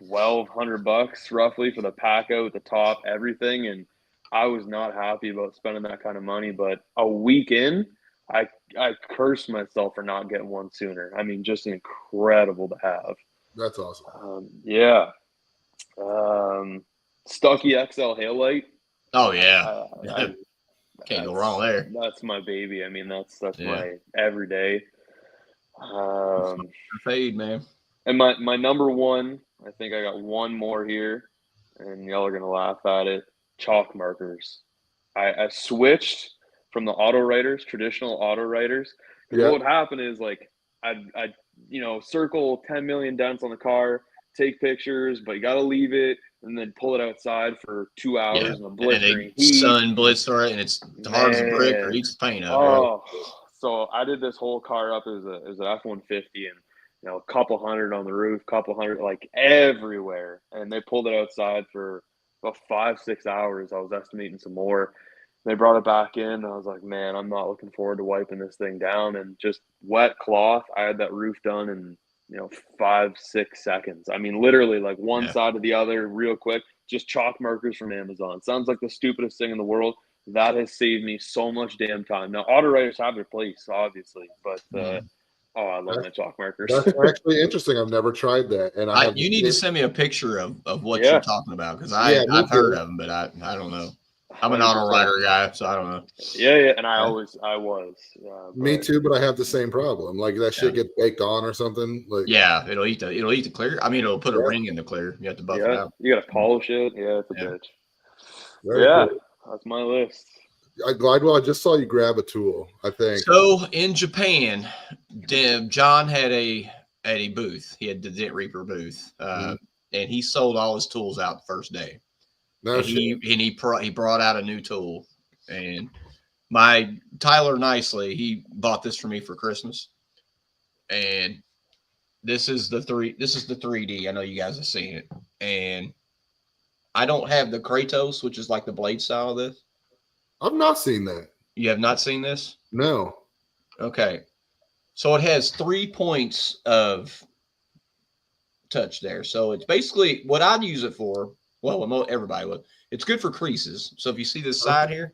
$1,200 roughly for the pack out, the top, everything. And I was not happy about spending that kind of money. But a week in, I cursed myself for not getting one sooner. I mean, just incredible to have. That's awesome. Yeah. Stucky XL Halite. Oh yeah. Can't go wrong there. That's my baby. I mean, that's Yeah. my everyday. Fade, man. And my number one, I think I got one more here, and y'all are gonna laugh at it. Chalk markers. I switched from the auto writers, traditional auto writers. Yeah. What would happen is like I'd circle 10 million dents on the car, take pictures, but you got to leave it and then pull it outside for 2 hours in the blistering heat. Sun blister it, and it's hard as a brick or eats the paint up. Oh, right? So I did this whole car up. It was an F-150 and a couple hundred on the roof, couple hundred like everywhere, and they pulled it outside for about 5-6 hours. I was estimating some more. They brought it back in. And I was like, man, I'm not looking forward to wiping this thing down. And just wet cloth. I had that roof done in 5-6 seconds. I mean, literally like one side to the other real quick. Just chalk markers from Amazon. Sounds like the stupidest thing in the world. That has saved me so much damn time. Now, auto writers have their place, obviously, but I love my chalk markers. That's actually interesting. I've never tried that, and you need to send me a picture of what you're talking about, because I've heard of them, but I don't know. I'm an auto writer guy, so I don't know. Yeah, and I was. Me too, but I have the same problem. Like that shit gets baked on or something. Like it'll eat the clear. I mean, it'll put a ring in the clear. You have to buff it out. You got to polish it. Yeah, it's a bitch. Very cool. That's my list. Glidewell, I just saw you grab a tool, I think. So in Japan, John had a booth. He had the Dent Reaper booth, and he sold all his tools out the first day. No shit. He brought out a new tool, and my Tyler Nicely, he bought this for me for Christmas, and this is the 3D. I know you guys have seen it, and I don't have the Kratos, which is like the blade style of this. I've not seen that. You have not seen this? No. Okay. So it has 3 points of touch there. So it's basically what I'd use it for. Well, everybody would. It's good for creases. So if you see this side here.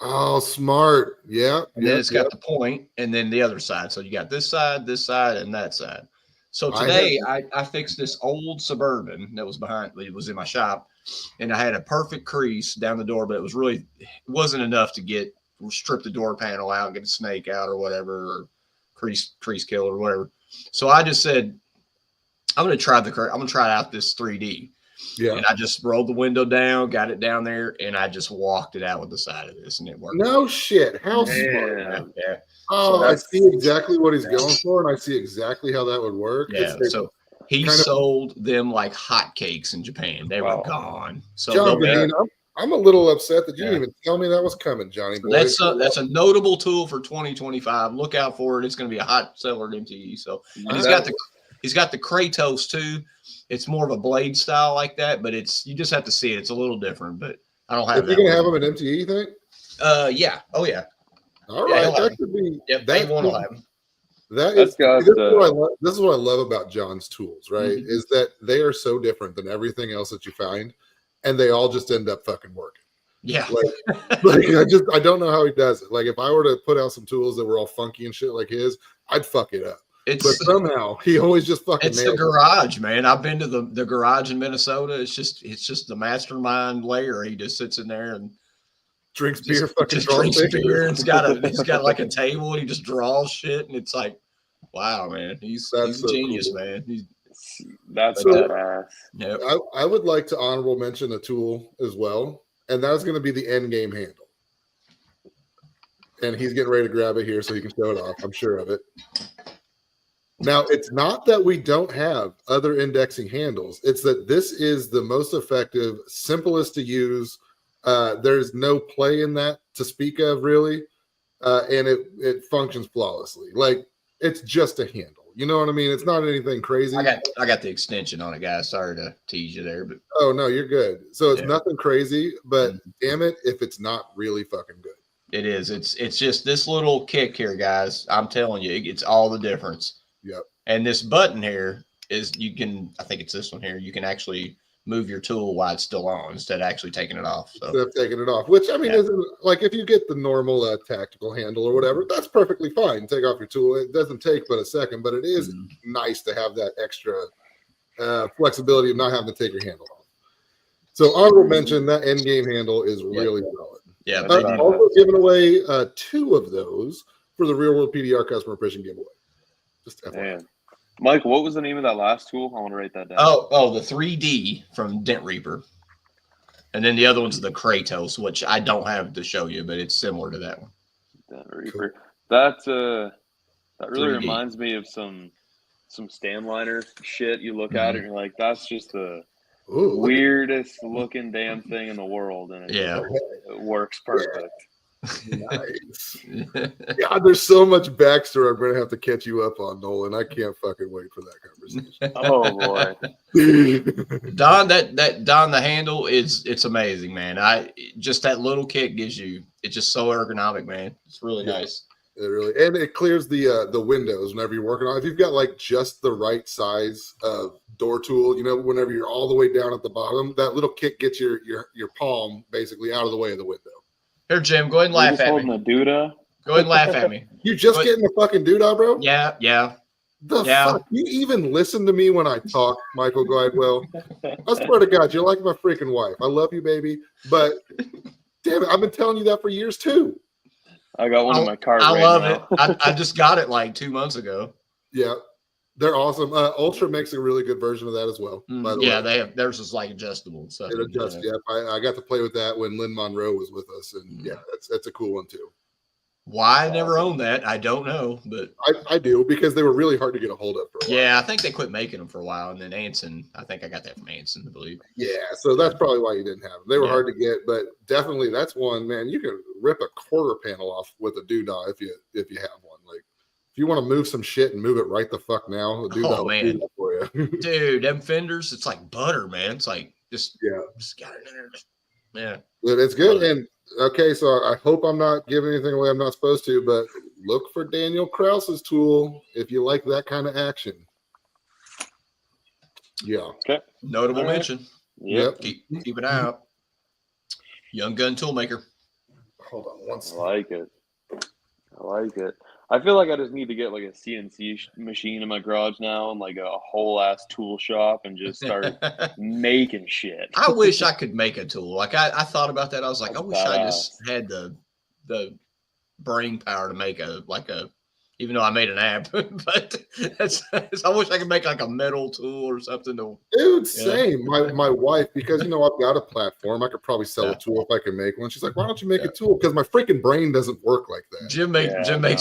Oh, smart. Yeah. And then it's got the point, and then the other side. So you got this side, and that side. So today I fixed this old Suburban that was in my shop, and I had a perfect crease down the door, but it wasn't enough to strip the door panel out and get a snake out or whatever, or crease kill or whatever. So I just said, I'm going to try out this 3D. Yeah. And I just rolled the window down, got it down there, and I just walked it out with the side of this, and it worked. No shit. How smart. Yeah. Oh, so I see exactly what he's going for, and I see exactly how that would work. Yeah. So he sold them like hotcakes in Japan. They were gone. So John, I'm a little upset that you didn't even tell me that was coming, Johnny boy. That's a notable tool for 2025. Look out for it. It's going to be a hot seller at MTE. So and he's got the Kratos too. It's more of a blade style like that, but you just have to see it. It's a little different, but I don't have. Are you going to have them at MTE? You think? Yeah. Oh yeah. All right, that could be. Yep, they want to have them. This is what I love about John's tools, right? Mm-hmm. Is that they are so different than everything else that you find, and they all just end up fucking working. Yeah. I don't know how he does it. Like if I were to put out some tools that were all funky and shit like his, I'd fuck it up. But somehow he always just fucking. It's the garage, man. I've been to the garage in Minnesota. It's just the mastermind layer. He just sits in there and drinks beer, drinks beer. And he's got like a table, and he just draws shit, and it's like, wow, man, he's a genius, cool. Man. That's badass. Yep. I would like to honorable mention a tool as well, and that's going to be the end game handle. And he's getting ready to grab it here so he can show it off. I'm sure of it. Now, it's not that we don't have other indexing handles. It's that this is the most effective, simplest to use. There's no play in that to speak of, really. And it functions flawlessly. Like, it's just a handle. You know what I mean? It's not anything crazy. I got the extension on it, guys. Sorry to tease you there. But oh, no, you're good. So it's nothing crazy, but damn it if it's not really fucking good. It is. It's just this little kick here, guys. I'm telling you, it's all the difference. Yep. And this button here is you can. I think it's this one here. You can actually move your tool while it's still on instead of actually taking it off. So. Instead of taking it off, which I mean, isn't like if you get the normal tactical handle or whatever, that's perfectly fine. Take off your tool. It doesn't take but a second, but it is nice to have that extra flexibility of not having to take your handle off. So honorable mention, that end game handle is really solid. Yeah. Also giving away 2 of those for the Real World PDR customer appreciation giveaway. Just FYI. Mike, what was the name of that last tool? I want to write that down. Oh, the 3D from Dent Reaper. And then the other one's the Kratos, which I don't have to show you, but it's similar to that one. Dent Reaper. Cool. That really 3D. reminds me of some Stanliner shit. You look at it and you're like, that's just the weirdest looking damn thing in the world. And it works perfect. Nice. God, there's so much backstory I'm going to have to catch you up on, Nolan. I can't fucking wait for that conversation. Oh boy, Don, Don, the handle it's amazing, man. Just that little kick gives you. It's just so ergonomic, man. It's really nice. It really, and it clears the windows whenever you're working on. If you've got like just the right size of door tool, you know, whenever you're all the way down at the bottom, that little kick gets your palm basically out of the way of the window. Here, Jim, go ahead and laugh at me. Holding a doodah. Go ahead and laugh at me. You just getting the fucking doodah, bro? Yeah. The fuck? You even listen to me when I talk, Michael Glidewell? I swear to God, you're like my freaking wife. I love you, baby. But damn it, I've been telling you that for years too. I got one in my car. I love it. I just got it like 2 months ago. Yeah. They're awesome. Ultra makes a really good version of that as well. By the way. They have. Theirs is like adjustable. So it adjusts. Yeah, I got to play with that when Lynn Monroe was with us, and that's a cool one too. Why I never owned that, I don't know, but I do because they were really hard to get a hold of for a while. Yeah, I think they quit making them for a while, and then Anson. I think I got that from Anson, I believe. Yeah, so that's probably why you didn't have them. They were hard to get, but definitely that's one, man. You can rip a quarter panel off with a doodah if you have one. Like if you want to move some shit and move it right the fuck now, the doodah will do that for you. Dude, them fenders, it's like butter, man. It's like just got it in there. Yeah, but it's good. And okay, so I hope I'm not giving anything away I'm not supposed to, but look for Daniel Krause's tool if you like that kind of action. Yeah. Okay. Notable mention. Yep. Keep it out. Young Gun Toolmaker. Hold on one second. I like it. I feel like I just need to get like a CNC machine in my garage now and like a whole ass tool shop and just start making shit. I wish I could make a tool. Like I thought about that. I was like, I wish I just had the brain power to make even though I made an app, but I wish I could make like a metal tool or something. Dude, same. My wife, because I've got a platform. I could probably sell a tool if I could make one. She's like, why don't you make a tool? Because my freaking brain doesn't work like that. Jim makes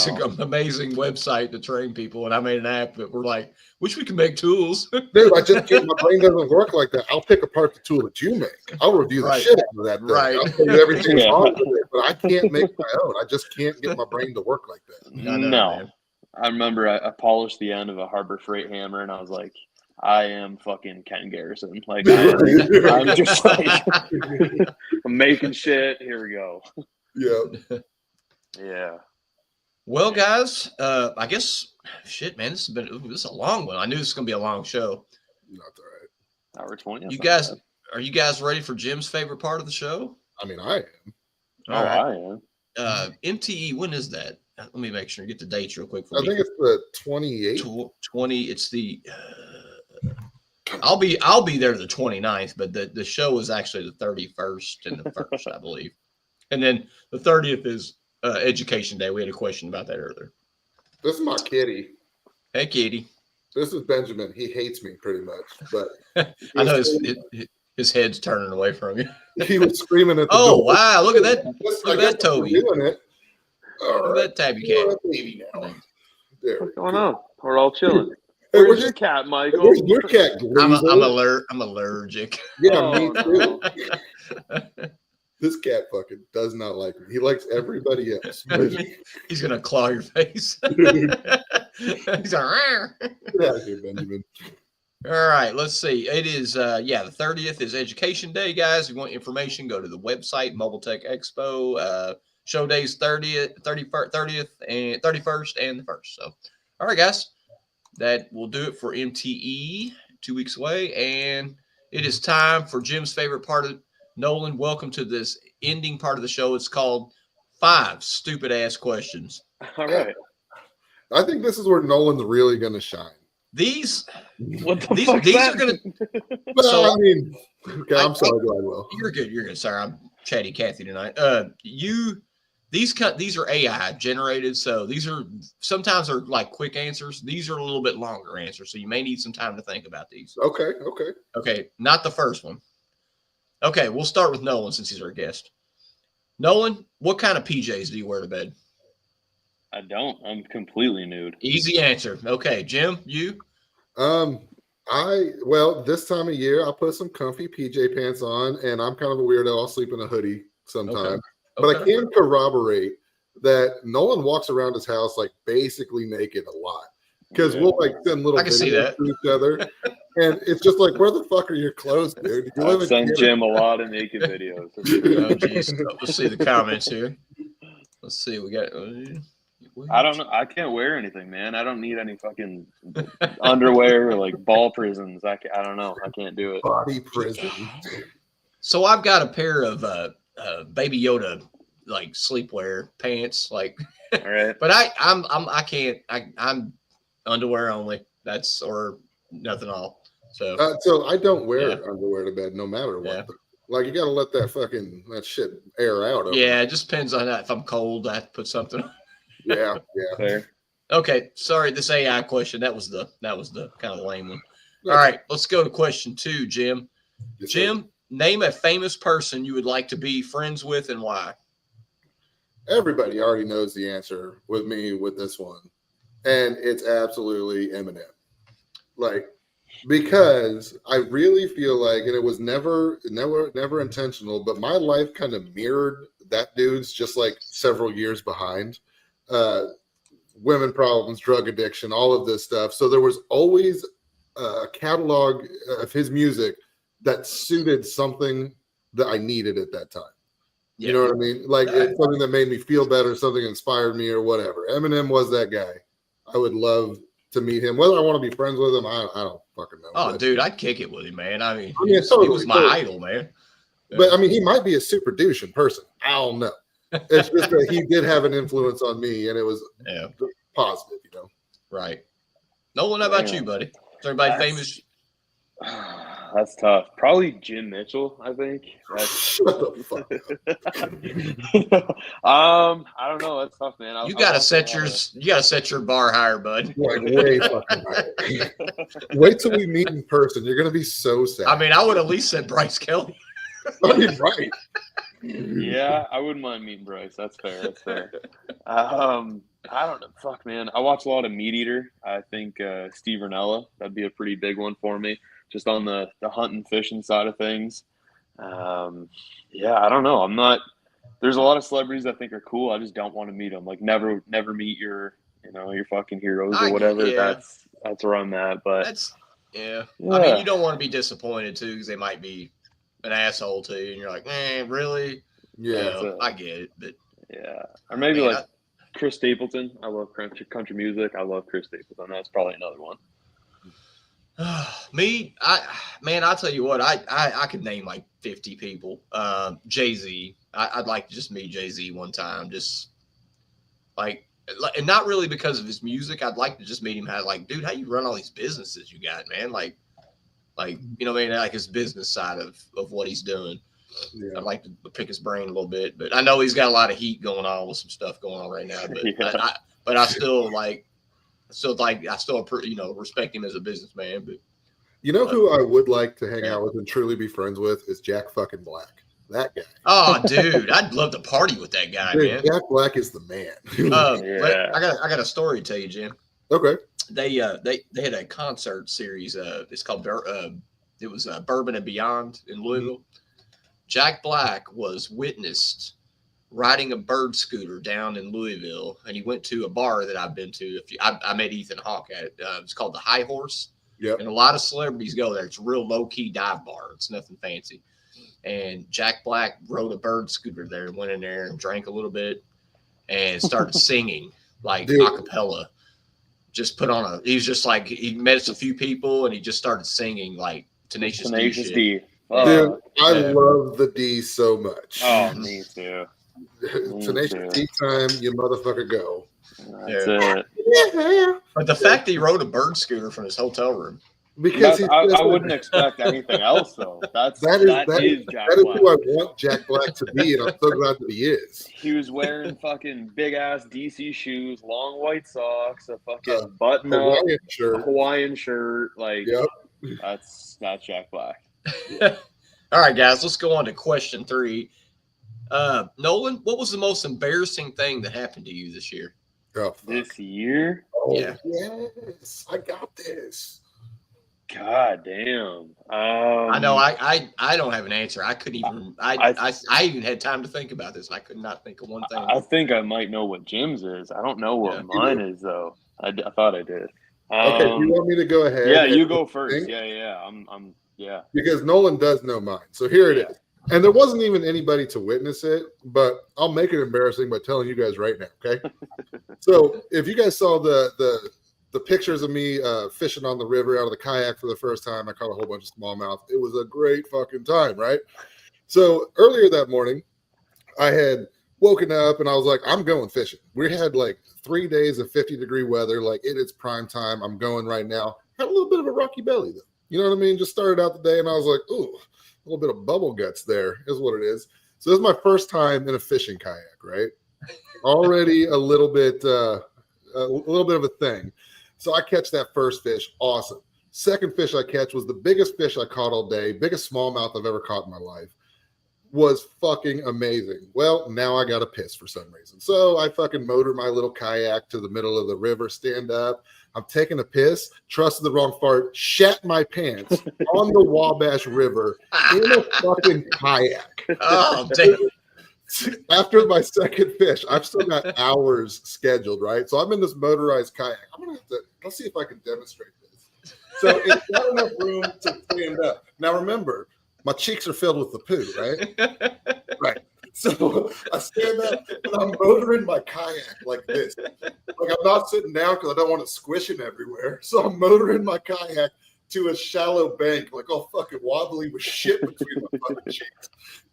an amazing website to train people, and I made an app that we're like, wish we could make tools. Dude, my brain doesn't work like that. I'll pick apart the tool that you make. I'll review the shit out of that thing. Right. I'll tell you everything's wrong with it, but I can't make my own. I just can't get my brain to work like that. No. I remember I polished the end of a Harbor Freight hammer, and I was like, I am fucking Ken Garrison. Like, I'm just like, I'm making shit. Here we go. Yeah. Yeah. Well, guys, I guess, shit, man, this is a long one. I knew this was going to be a long show. That's all right. Hour 20. Are you guys ready for Jim's favorite part of the show? I mean, I am. All right. I am. MTE, when is that? Let me make sure. Get the dates real quick. I think it's the 28th. 20. It's the. I'll be there the 29th, but the show is actually the 31st and the 1st, I believe. And then the 30th is Education Day. We had a question about that earlier. This is my kitty. Hey, kitty. This is Benjamin. He hates me pretty much, but I know his head's turning away from you. He was screaming at the door. Wow! Look at that! Look at that, Toby. Doing it. Look at that tabby cat. Baby now. What's going on? We're all chilling. Where's your cat, Michael? Where's your cat? I'm allergic. Yeah, me too. This cat fucking does not like me. He likes everybody else. He's gonna claw your face. He's like, get out of here, Benjamin. All right, let's see. It is the 30th is Education Day, guys. If you want information, go to the website, Mobile Tech Expo. Show days 30th, 31st, and the 1st. So, all right, guys, that will do it for MTE 2 weeks away. And it is time for Jim's favorite part of Nolan. Welcome to this ending part of the show. It's called 5 Stupid Ass Questions. All right. I think this is where Nolan's really going to shine. These What the these fuck's these that? are gonna. But So I mean, okay, I'm sorry, Gladwell. You're good. You're good. Sorry, I'm chatty Cathy tonight. These are AI generated, so these are sometimes are like quick answers. These are a little bit longer answers, so you may need some time to think about these. Okay. Not the first one. Okay, we'll start with Nolan since he's our guest. Nolan, what kind of PJs do you wear to bed? I don't. I'm completely nude. Easy answer. Okay, Jim, you? This time of year I put some comfy PJ pants on, and I'm kind of a weirdo. I'll sleep in a hoodie sometimes. But I can corroborate that Nolan walks around his house like basically naked a lot. Because we'll like send little videos to each other. And it's just like, where the fuck are your clothes, dude? I send Jim a lot of naked videos. Oh, geez. Let's see the comments here. Let's see. We got. I don't know. I can't wear anything, man. I don't need any fucking underwear or like ball prisons. I don't know. I can't do it. Body prison. So I've got a pair of Baby Yoda like sleepwear pants, like. All right. But I can't. I'm underwear only. That's or nothing all. So I don't wear underwear to bed no matter what. Yeah. Like you got to let that shit air out. It just depends on that. If I'm cold, I have to put something on. Yeah. Fair. Okay, sorry, this AI question, that was the kind of lame one. All right, let's go to question 2, Jim. Yes, Jim, name a famous person you would like to be friends with and why. Everybody already knows the answer with me with this one. And it's absolutely Eminem. Like, because I really feel like, and it was never intentional, but my life kind of mirrored that dude's just like several years behind. Women problems, drug addiction, all of this stuff. So there was always a catalog of his music that suited something that I needed at that time. Yeah. You know what I mean? Like it's something that made me feel better, something inspired me or whatever. Eminem was that guy. I would love to meet him. Whether I want to be friends with him, I don't fucking know. Oh, dude, I'd kick it with him, man. I mean, he was my idol, man. But I mean, he might be a super douche in person. I don't know. It's just that he did have an influence on me, and it was positive, you know. Right. Nolan, how about you, buddy? Is everybody famous? That's tough. Probably Jim Mitchell, I think. Shut the fuck up. I don't know. That's tough, man. You gotta set your bar higher, bud. Like way fucking higher. Wait till we meet in person. You're gonna be so sad. I mean, I would at least said Bryce Kelly. I mean, right. Yeah, I wouldn't mind meeting Bryce. That's fair. I don't know. Fuck, man. I watch a lot of Meat Eater. I think Steve Ranella, that'd be a pretty big one for me, just on the hunting, fishing side of things. Yeah, I don't know. There's a lot of celebrities I think are cool. I just don't want to meet them. Like never meet your fucking heroes or whatever. Yeah. That's where I'm at. But that's I mean, you don't want to be disappointed too, because they might be an asshole to you, and you're like, man, really? Yeah, I get it, but yeah, or maybe Chris Stapleton. I love country music. I love Chris Stapleton. That's probably another one. Me, I'll tell you what, I could name like 50 people. Jay-Z. I'd like to just meet Jay-Z one time, just like, and not really because of his music. I'd like to just meet him. Dude, how you run all these businesses you got, man? Like, you know what I mean? Like his business side of what he's doing. Yeah. I'd like to pick his brain a little bit, but I know he's got a lot of heat going on with some stuff going on right now. But I still respect him as a businessman. But you know who I would like to hang out with and truly be friends with is Jack fucking Black. That guy. Oh, dude, I'd love to party with that guy, man. Jack Black is the man. I got a story to tell you, Jim. Okay. They had a concert series. It's called Bourbon and Beyond in Louisville. Mm-hmm. Jack Black was witnessed riding a bird scooter down in Louisville, and he went to a bar that I've been to. I met Ethan Hawke at it. It's called the High Horse. Yep. And a lot of celebrities go there. It's a real low key dive bar. It's nothing fancy. and Jack Black rode a bird scooter there, went in there and drank a little bit, and started singing like Dude. a cappella. Just put on he was just like, he met a few people and he just started singing like Tenacious D shit. D. Dude, I yeah. love the D so much. Oh, me too. Tenacious D time, you motherfucker go. That's it. Yeah. But the fact that he rode a bird scooter from his hotel room. Because I wouldn't expect anything else, though. That is Jack that is Black. who I want Jack Black to be, and I'm so glad that he is. He was wearing fucking big ass DC shoes, long white socks, a fucking button up Hawaiian shirt. Like, yep. that's Jack Black. All right, guys, let's go on to question 3. Nolan, what was the most embarrassing thing that happened to you this year? Oh, this year? Oh, yeah. Yes, I got this. God damn. I know. I don't have an answer. I couldn't even. I even had time to think about this. I could not think of one thing. I think I might know what Jim's is. I don't know what mine is though. I thought I did. Okay, do you want me to go ahead? Yeah, you go first. Yeah. I'm yeah. Because Nolan does know mine. So here it is. And there wasn't even anybody to witness it, but I'll make it embarrassing by telling you guys right now. Okay. So if you guys saw the pictures of me fishing on the river out of the kayak for the first time, I caught a whole bunch of smallmouth. It was a great fucking time, right? So earlier that morning, I had woken up and I was like, I'm going fishing. We had like 3 days of 50-degree weather. Like it is prime time. I'm going right now. Had a little bit of a rocky belly though. You know what I mean? Just started out the day and I was like, ooh, a little bit of bubble guts there is what it is. So this is my first time in a fishing kayak, right? Already a little bit of a thing. So I catch that first fish. Awesome. Second fish I catch was the biggest fish I caught all day. Biggest smallmouth I've ever caught in my life. Was fucking amazing. Well, now I got to piss for some reason. So I fucking motor my little kayak to the middle of the river, stand up. I'm taking a piss, trusted the wrong fart, shat my pants on the Wabash River in a fucking kayak. Oh, damn. After my second fish, I've still got hours scheduled, right? So I'm in this motorized kayak. Let's see if I can demonstrate this. So it's not enough room to stand up. Now remember, my cheeks are filled with the poo, right? Right. So I stand up and I'm motoring my kayak like this. Like I'm not sitting down because I don't want it squishing everywhere. So I'm motoring my kayak to a shallow bank, like all fucking wobbly with shit between my fucking cheeks.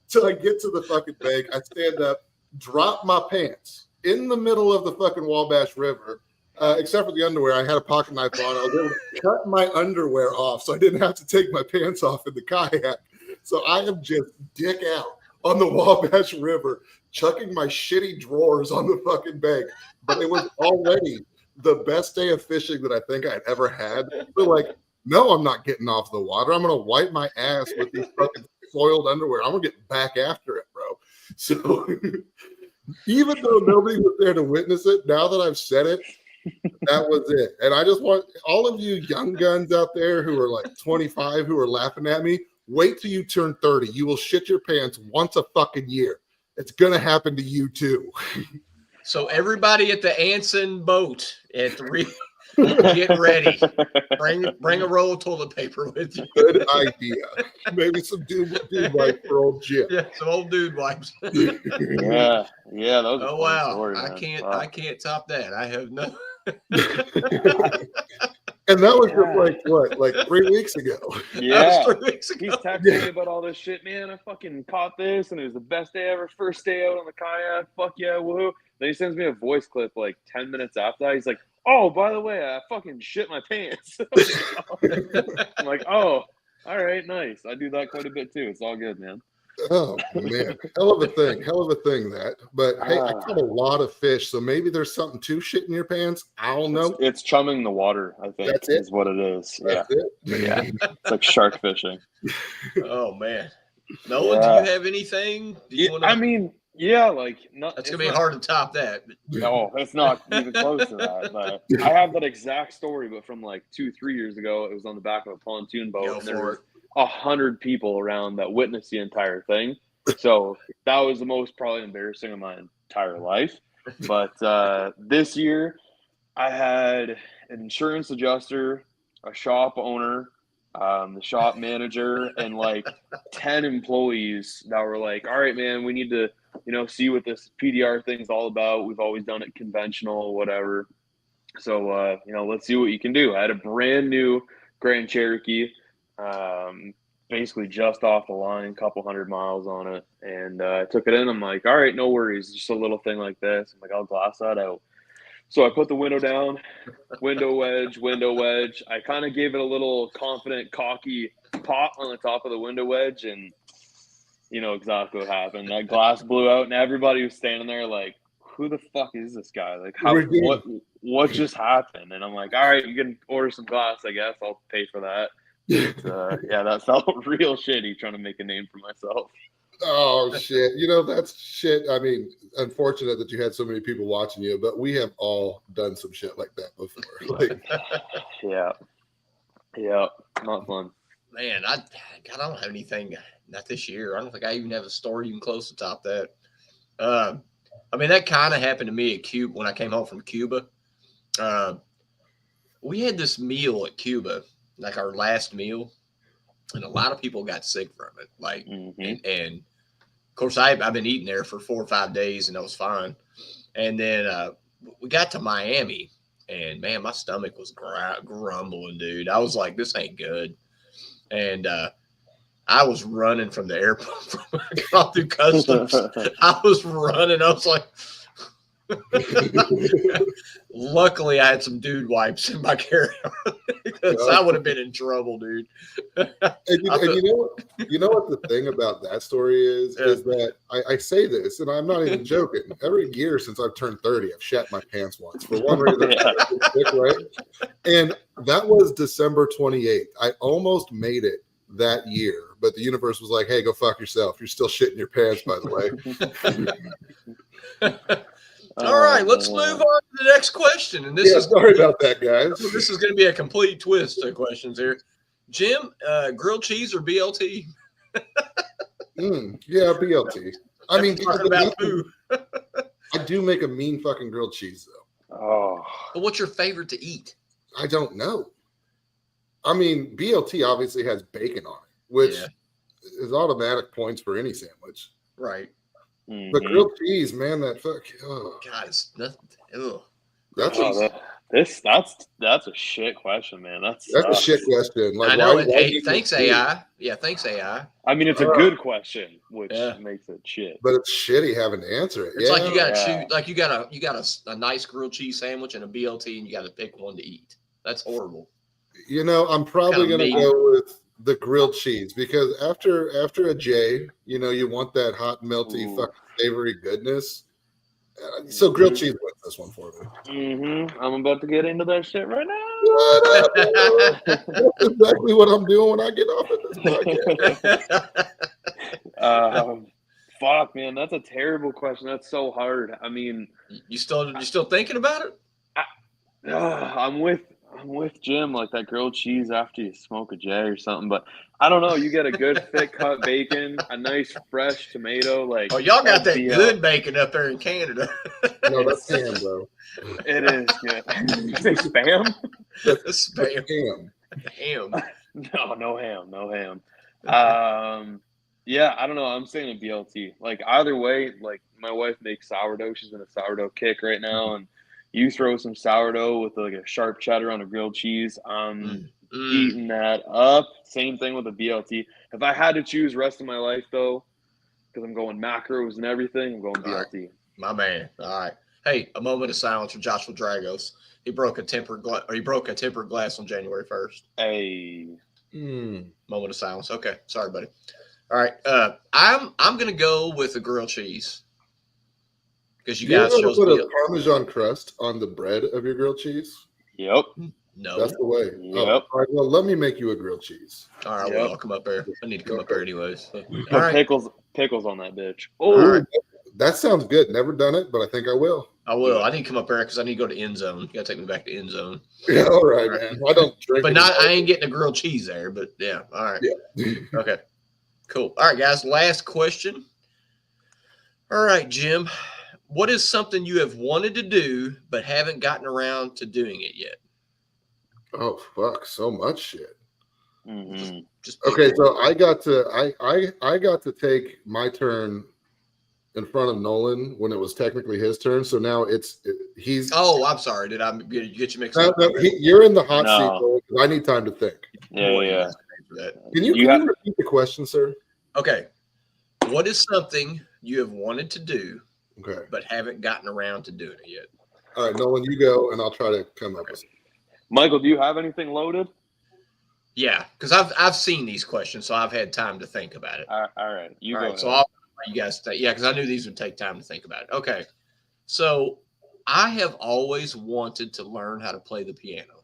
So I get to the fucking bank, I stand up, drop my pants in the middle of the fucking Wabash River, except for the underwear. I had a pocket knife on. I was able to cut my underwear off so I didn't have to take my pants off in the kayak. So I am just dick out on the Wabash River, chucking my shitty drawers on the fucking bank. But it was already the best day of fishing that I think I'd ever had. So like, no, I'm not getting off the water. I'm going to wipe my ass with these fucking soiled underwear. I'm going to get back after it, bro. So even though nobody was there to witness it, now that I've said it, that was it. And I just want all of you young guns out there who are like 25 who are laughing at me, wait till you turn 30. You will shit your pants once a fucking year. It's going to happen to you too. So everybody at the Anson boat at 3, get ready. Bring a roll of toilet paper with you. Good idea. Maybe some dude wipe for old Jim. Yeah, some old dude wipes. Yeah. Those. Oh wow, story, I can't top that. I have no. And that was just like 3 weeks ago. Yeah, 3 weeks ago. He's texting me about all this shit, man. I fucking caught this, and it was the best day ever. First day out on the kayak. Fuck yeah, woohoo! Then he sends me a voice clip like 10 minutes after that. He's like, "Oh, by the way, I fucking shit my pants." I'm like, "Oh, all right, nice." I do that quite a bit too. It's all good, man. Oh man, hell of a thing that. But hey, I caught a lot of fish, so maybe there's something to shit in your pants. I don't know. It's chumming the water, I think. That's it. Is what it is. That's yeah, it. Yeah. It's like shark fishing. Oh man, Nolan, do you have anything? I mean, yeah, like that's gonna be hard to top that. No, it's not even close to that. But I have that exact story, but from like 2-3 years ago. It was on the back of a pontoon boat, and there were 100 people around that witnessed the entire thing. So that was the most probably embarrassing of my entire life. But this year, I had an insurance adjuster, a shop owner, the shop manager, and like 10 employees that were like, all right, man, we need to, see what this PDR thing's all about. We've always done it conventional, whatever. So, let's see what you can do. I had a brand new Grand Cherokee, basically just off the line, couple 100 miles on it. And I took it in. I'm like, all right, no worries. Just a little thing like this. I'm like, I'll glass that out. So I put the window down, window wedge. I kind of gave it a little confident, cocky pop on the top of the window wedge, and you know exactly what happened. That glass blew out, and everybody was standing there like, who the fuck is this guy? Like, what just happened? And I'm like, all right, you can order some glass, I guess. I'll pay for that. But, yeah, that felt real shitty trying to make a name for myself. Oh shit! That's shit. I mean, unfortunate that you had so many people watching you, but we have all done some shit like that before. Like, yeah, not fun. Man, I don't have anything. Not this year. I don't think I even have a story even close to top that. I mean, that kind of happened to me at Cuba when I came home from Cuba. We had this meal at Cuba, like our last meal, and a lot of people got sick from it. Like, and of course, I've been eating there for 4 or 5 days, and that was fine. And then we got to Miami, and man, my stomach was grumbling, dude. I was like, this ain't good. And I was running from the airport through customs. I was running. I was like, luckily I had some dude wipes in my carry-on because I would have been in trouble, dude. And you know what the thing about that story is that I say this, and I'm not even joking. Every year since I've turned 30, I've shat my pants once for one reason, right? And that was December 28th. I almost made it that year, but the universe was like, hey, go fuck yourself. You're still shitting your pants, by the way. All right, let's move on to the next question. And sorry about that, guys. This is going to be a complete twist of questions here. Jim, grilled cheese or BLT? Yeah, BLT. I mean, talking about food. I do make a mean fucking grilled cheese, though. Oh, but what's your favorite to eat? I don't know. I mean, BLT obviously has bacon on it, which is automatic points for any sandwich. Right. But grilled cheese, man, that fuck. Oh. God, it's nothing. Ugh. That's a shit question, man. That's a shit question. Like, I know. Hey, thanks AI. Yeah, thanks AI. I mean, it's a good question, which makes it shit. But it's shitty having to answer it. It's like you got to choose. Like you got a nice grilled cheese sandwich and a BLT, and you got to pick one to eat. That's horrible. I'm probably gonna go with the grilled cheese because after a J, you want that hot, melty, fucking savory goodness. So grilled cheese wins this one for me. I'm about to get into that shit right now. That's exactly what I'm doing when I get off of this podcast. Fuck, man, that's a terrible question. That's so hard. I mean, you still thinking about it? I'm with Jim, like that grilled cheese after you smoke a J or something, but I don't know. You get a good thick cut bacon, a nice fresh tomato. Like, y'all got that good bacon up there in Canada. No, that's ham, bro. It is good. Spam? That's spam. Ham. No ham. Yeah, I don't know. I'm saying a BLT. Like either way, like my wife makes sourdough. She's in a sourdough kick right now, and you throw some sourdough with like a sharp cheddar on a grilled cheese. I'm eating that up. Same thing with a BLT. If I had to choose rest of my life, though, because I'm going macros and everything, I'm going BLT. Right. My man. All right. Hey, a moment of silence for Joshua Dragos. He broke a tempered glass on January 1st. Hey. Moment of silence. Okay. Sorry, buddy. All right. I'm gonna go with the grilled cheese. Because you guys put a Parmesan crust on the bread of your grilled cheese? Yep. No. That's the way. Yep. Oh, all right, well, let me make you a grilled cheese. All right, well, I'll come up there. I need to come up there anyways. So. All right. Pickles on that bitch. Oh, right. That sounds good. Never done it, but I think I will. I will. I need to come up there because I need to go to end zone. You got to take me back to end zone. Yeah, all right, man. I don't drink. But I ain't getting a grilled cheese there, but yeah. All right. Yeah. Okay. Cool. All right, guys. Last question. All right, Jim. What is something you have wanted to do but haven't gotten around to doing it yet? Oh, fuck. So much shit. Mm-hmm. Just Okay, so I got to take my turn in front of Nolan when it was technically his turn. So now he's. Oh, I'm sorry. Did I get you mixed No, up? you're in the hot seat. No. Though, 'cause I need time to think. Yeah. For that. Can you repeat the question, sir? Okay. What is something you have wanted to do, Okay. but haven't gotten around to doing it yet? All right, Nolan, you go, and I'll try to come up with. Michael, do you have anything loaded? Yeah, because I've seen these questions, so I've had time to think about it. All right, you All go right, ahead. so I'll let you guys think. Yeah, because I knew these would take time to think about it. Okay, so I have always wanted to learn how to play the piano.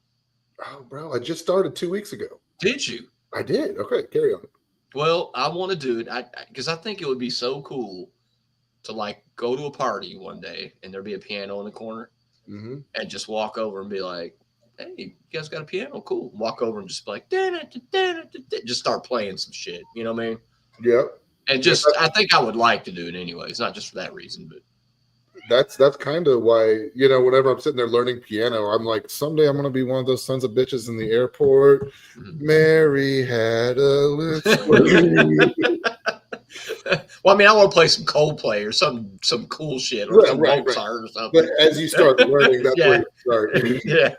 Oh, bro, I just started 2 weeks ago. Did you? I did. Okay, carry on. Well, I want to do it because I think it would be so cool to like go to a party one day and there'd be a piano in the corner Mm-hmm. and just walk over and be like, "Hey, you guys got a piano? Cool." Walk over and just be like, just start playing some shit. You know what I mean? Yep. And just, I think I would like to do it anyway. It's not just for that reason, but That's kind of why, whenever I'm sitting there learning piano, I'm like, someday I'm going to be one of those sons of bitches in the airport. Mary had a little. Well, I mean, I want to play some Coldplay or some cool shit or some Mozart or something. But as you start learning, that's where you start. Yeah.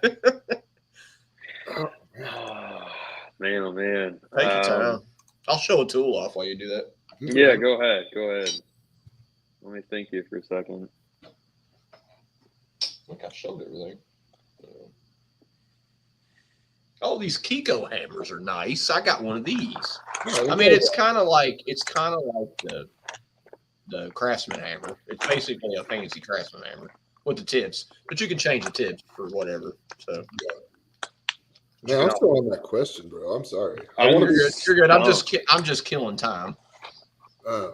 Man, oh man. Take your time. I'll show a tool off while you do that. Yeah, go ahead. Let me think here for a second. I think I showed everything. Oh, these Kiko hammers are nice. I got one of these. I mean, it's kind of like the Craftsman hammer. It's basically a fancy Craftsman hammer with the tips, but you can change the tips for whatever. So, Man, I'm still on that question, bro. I'm sorry. You're good. I'm just killing time. I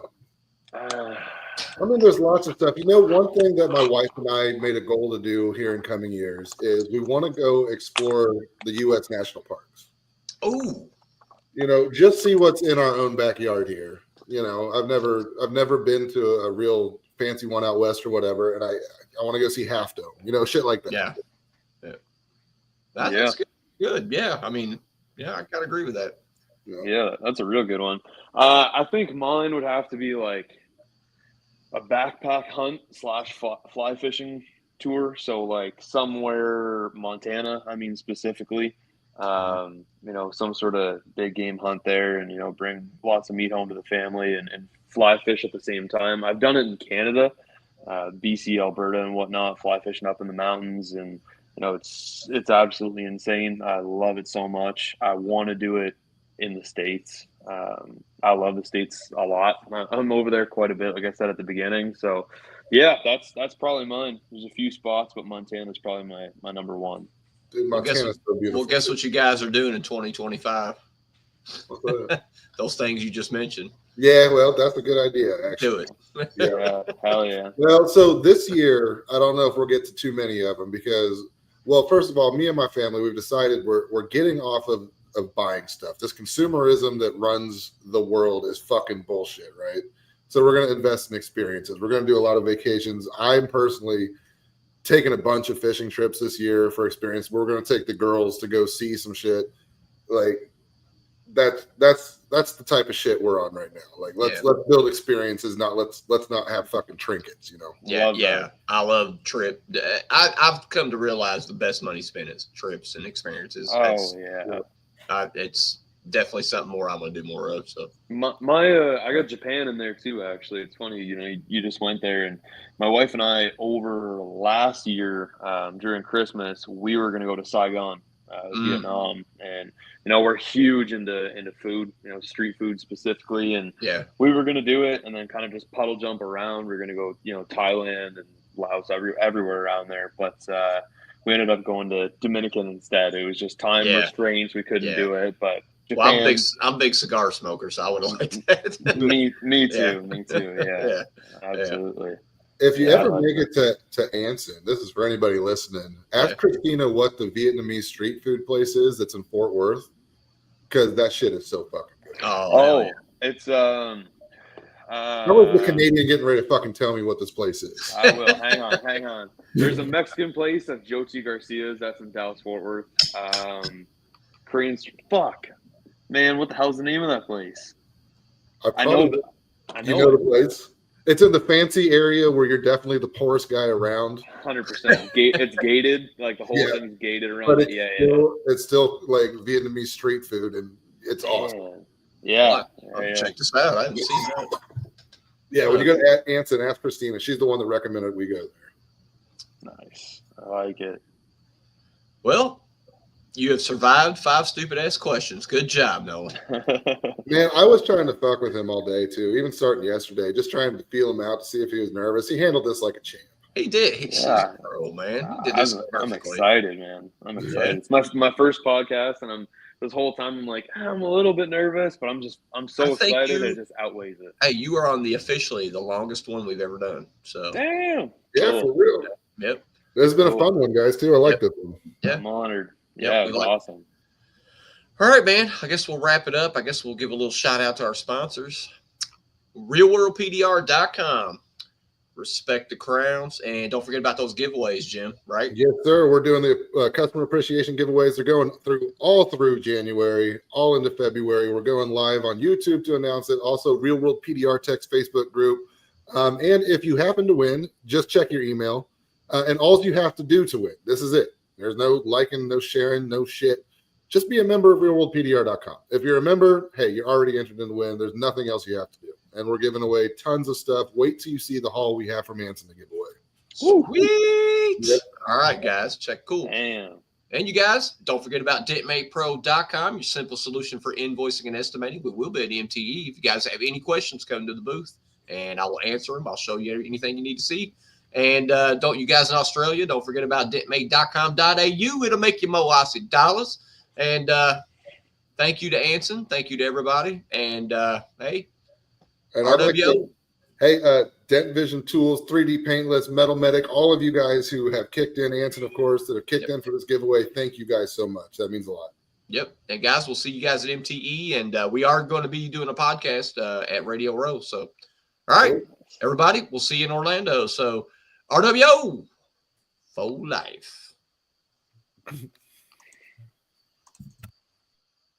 mean, there's lots of stuff. One thing that my wife and I made a goal to do here in coming years is we want to go explore the U.S. national parks. Oh, just see what's in our own backyard here. I've never been to a real fancy one out west or whatever, and I want to go see Half Dome. Shit like that. Yeah. That's good. Yeah, I mean, yeah, I gotta agree with that. Yeah, that's a real good one. I think mine would have to be like a backpack hunt / fly fishing tour. So like somewhere Montana, I mean, specifically, some sort of big game hunt there and, bring lots of meat home to the family and fly fish at the same time. I've done it in Canada, BC, Alberta and whatnot, fly fishing up in the mountains. And, it's absolutely insane. I love it so much. I want to do it in the States. I love the States a lot. I'm over there quite a bit, like I said at the beginning. So, yeah, that's probably mine. There's a few spots, but Montana's probably my number one. Dude, Montana's so beautiful. Well, guess what you guys are doing in 2025? Those things you just mentioned. Yeah, well, that's a good idea, actually. Do it. Yeah, hell yeah. Well, so this year, I don't know if we'll get to too many of them because, well, first of all, me and my family, we've decided we're getting off of buying stuff. This consumerism that runs the world is fucking bullshit, right? So we're going to invest in experiences. We're going to do a lot of vacations. I'm personally taking a bunch of fishing trips this year for experience. We're going to take the girls to go see some shit. Like that's the type of shit we're on right now. Like let's build experiences, let's not have fucking trinkets, Yeah. I love trip. I've come to realize the best money spent is trips and experiences. It's definitely something more I'm going to do more of. So I got Japan in there too. Actually, it's funny. You just went there, and my wife and I over last year during Christmas we were going to go to Saigon, Vietnam, and we're huge into food, street food specifically, and we were going to do it, and then kind of just puddle jump around. We are going to go, Thailand and Laos, everywhere around there, but. We ended up going to Dominican instead. It was just time restraints. We couldn't do it, but Japan, well, I'm a big cigar smoker, so I would like that. me too. Yeah, absolutely. If you ever make it to Anson, this is for anybody listening. Ask Christina what the Vietnamese street food place is that's in Fort Worth, because that shit is so fucking good. Oh, it's How was the Canadian getting ready to fucking tell me what this place is? I will. Hang on. There's a Mexican place that's Jochi Garcia's. That's in Dallas, Fort Worth. Korean. Fuck. Man, what the hell's the name of that place? I know the place. It's in the fancy area where you're definitely the poorest guy around. 100%. It's gated. Like the whole thing's gated around. But it's still like Vietnamese street food, and it's awesome. Yeah. Check this out. I haven't seen that. Yeah, when you go to Anson, ask Christina. She's the one that recommended we go there. Nice. I like it. Well, you have survived 5 stupid-ass questions. Good job, Nolan. Man, I was trying to fuck with him all day, too, even starting yesterday, just trying to feel him out to see if he was nervous. He handled this like a champ. He did. He's a pro, man. He did this I'm excited, man. I'm excited. Yeah. It's my first podcast, and this whole time I'm like, I'm a little bit nervous, but I'm so excited it just outweighs it. Hey, you are on officially the longest one we've ever done. So damn. Yeah, for real. Yep. This has been a fun one, guys, too. I like this one. Yeah. I'm honored. Yeah, it was awesome. All right, man. I guess we'll wrap it up. I guess we'll give a little shout out to our sponsors. RealWorldPDR.com. Respect the crowns. And don't forget about those giveaways, Jim, right? Yes, sir. We're doing the customer appreciation giveaways. They're going all through January, all into February. We're going live on YouTube to announce it. Also, Real World PDR Tech's Facebook group. And if you happen to win, just check your email. And all you have to do to win, this is it. There's no liking, no sharing, no shit. Just be a member of RealWorldPDR.com. If you're a member, hey, you're already entered in the win. There's nothing else you have to do. And we're giving away tons of stuff. Wait till you see the haul we have from Anson to give away. Sweet. Yep. All right, guys. Check. Cool. Damn. And you guys, don't forget about DebtMatePro.com, your simple solution for invoicing and estimating. We will be at MTE. If you guys have any questions, come to the booth, and I will answer them. I'll show you anything you need to see. And don't you guys in Australia, don't forget about debtmate.com.au. It'll make you more Aussie dollars. And thank you to Anson. Thank you to everybody. And hey, and RWO. Dent Vision Tools, 3D Paintless, Metal Medic, all of you guys who have kicked in, Anson, of course, that have kicked in for this giveaway. Thank you guys so much. That means a lot. Yep. And guys, we'll see you guys at MTE. And we are going to be doing a podcast at Radio Row. So, all right, everybody, we'll see you in Orlando. So, RWO for life.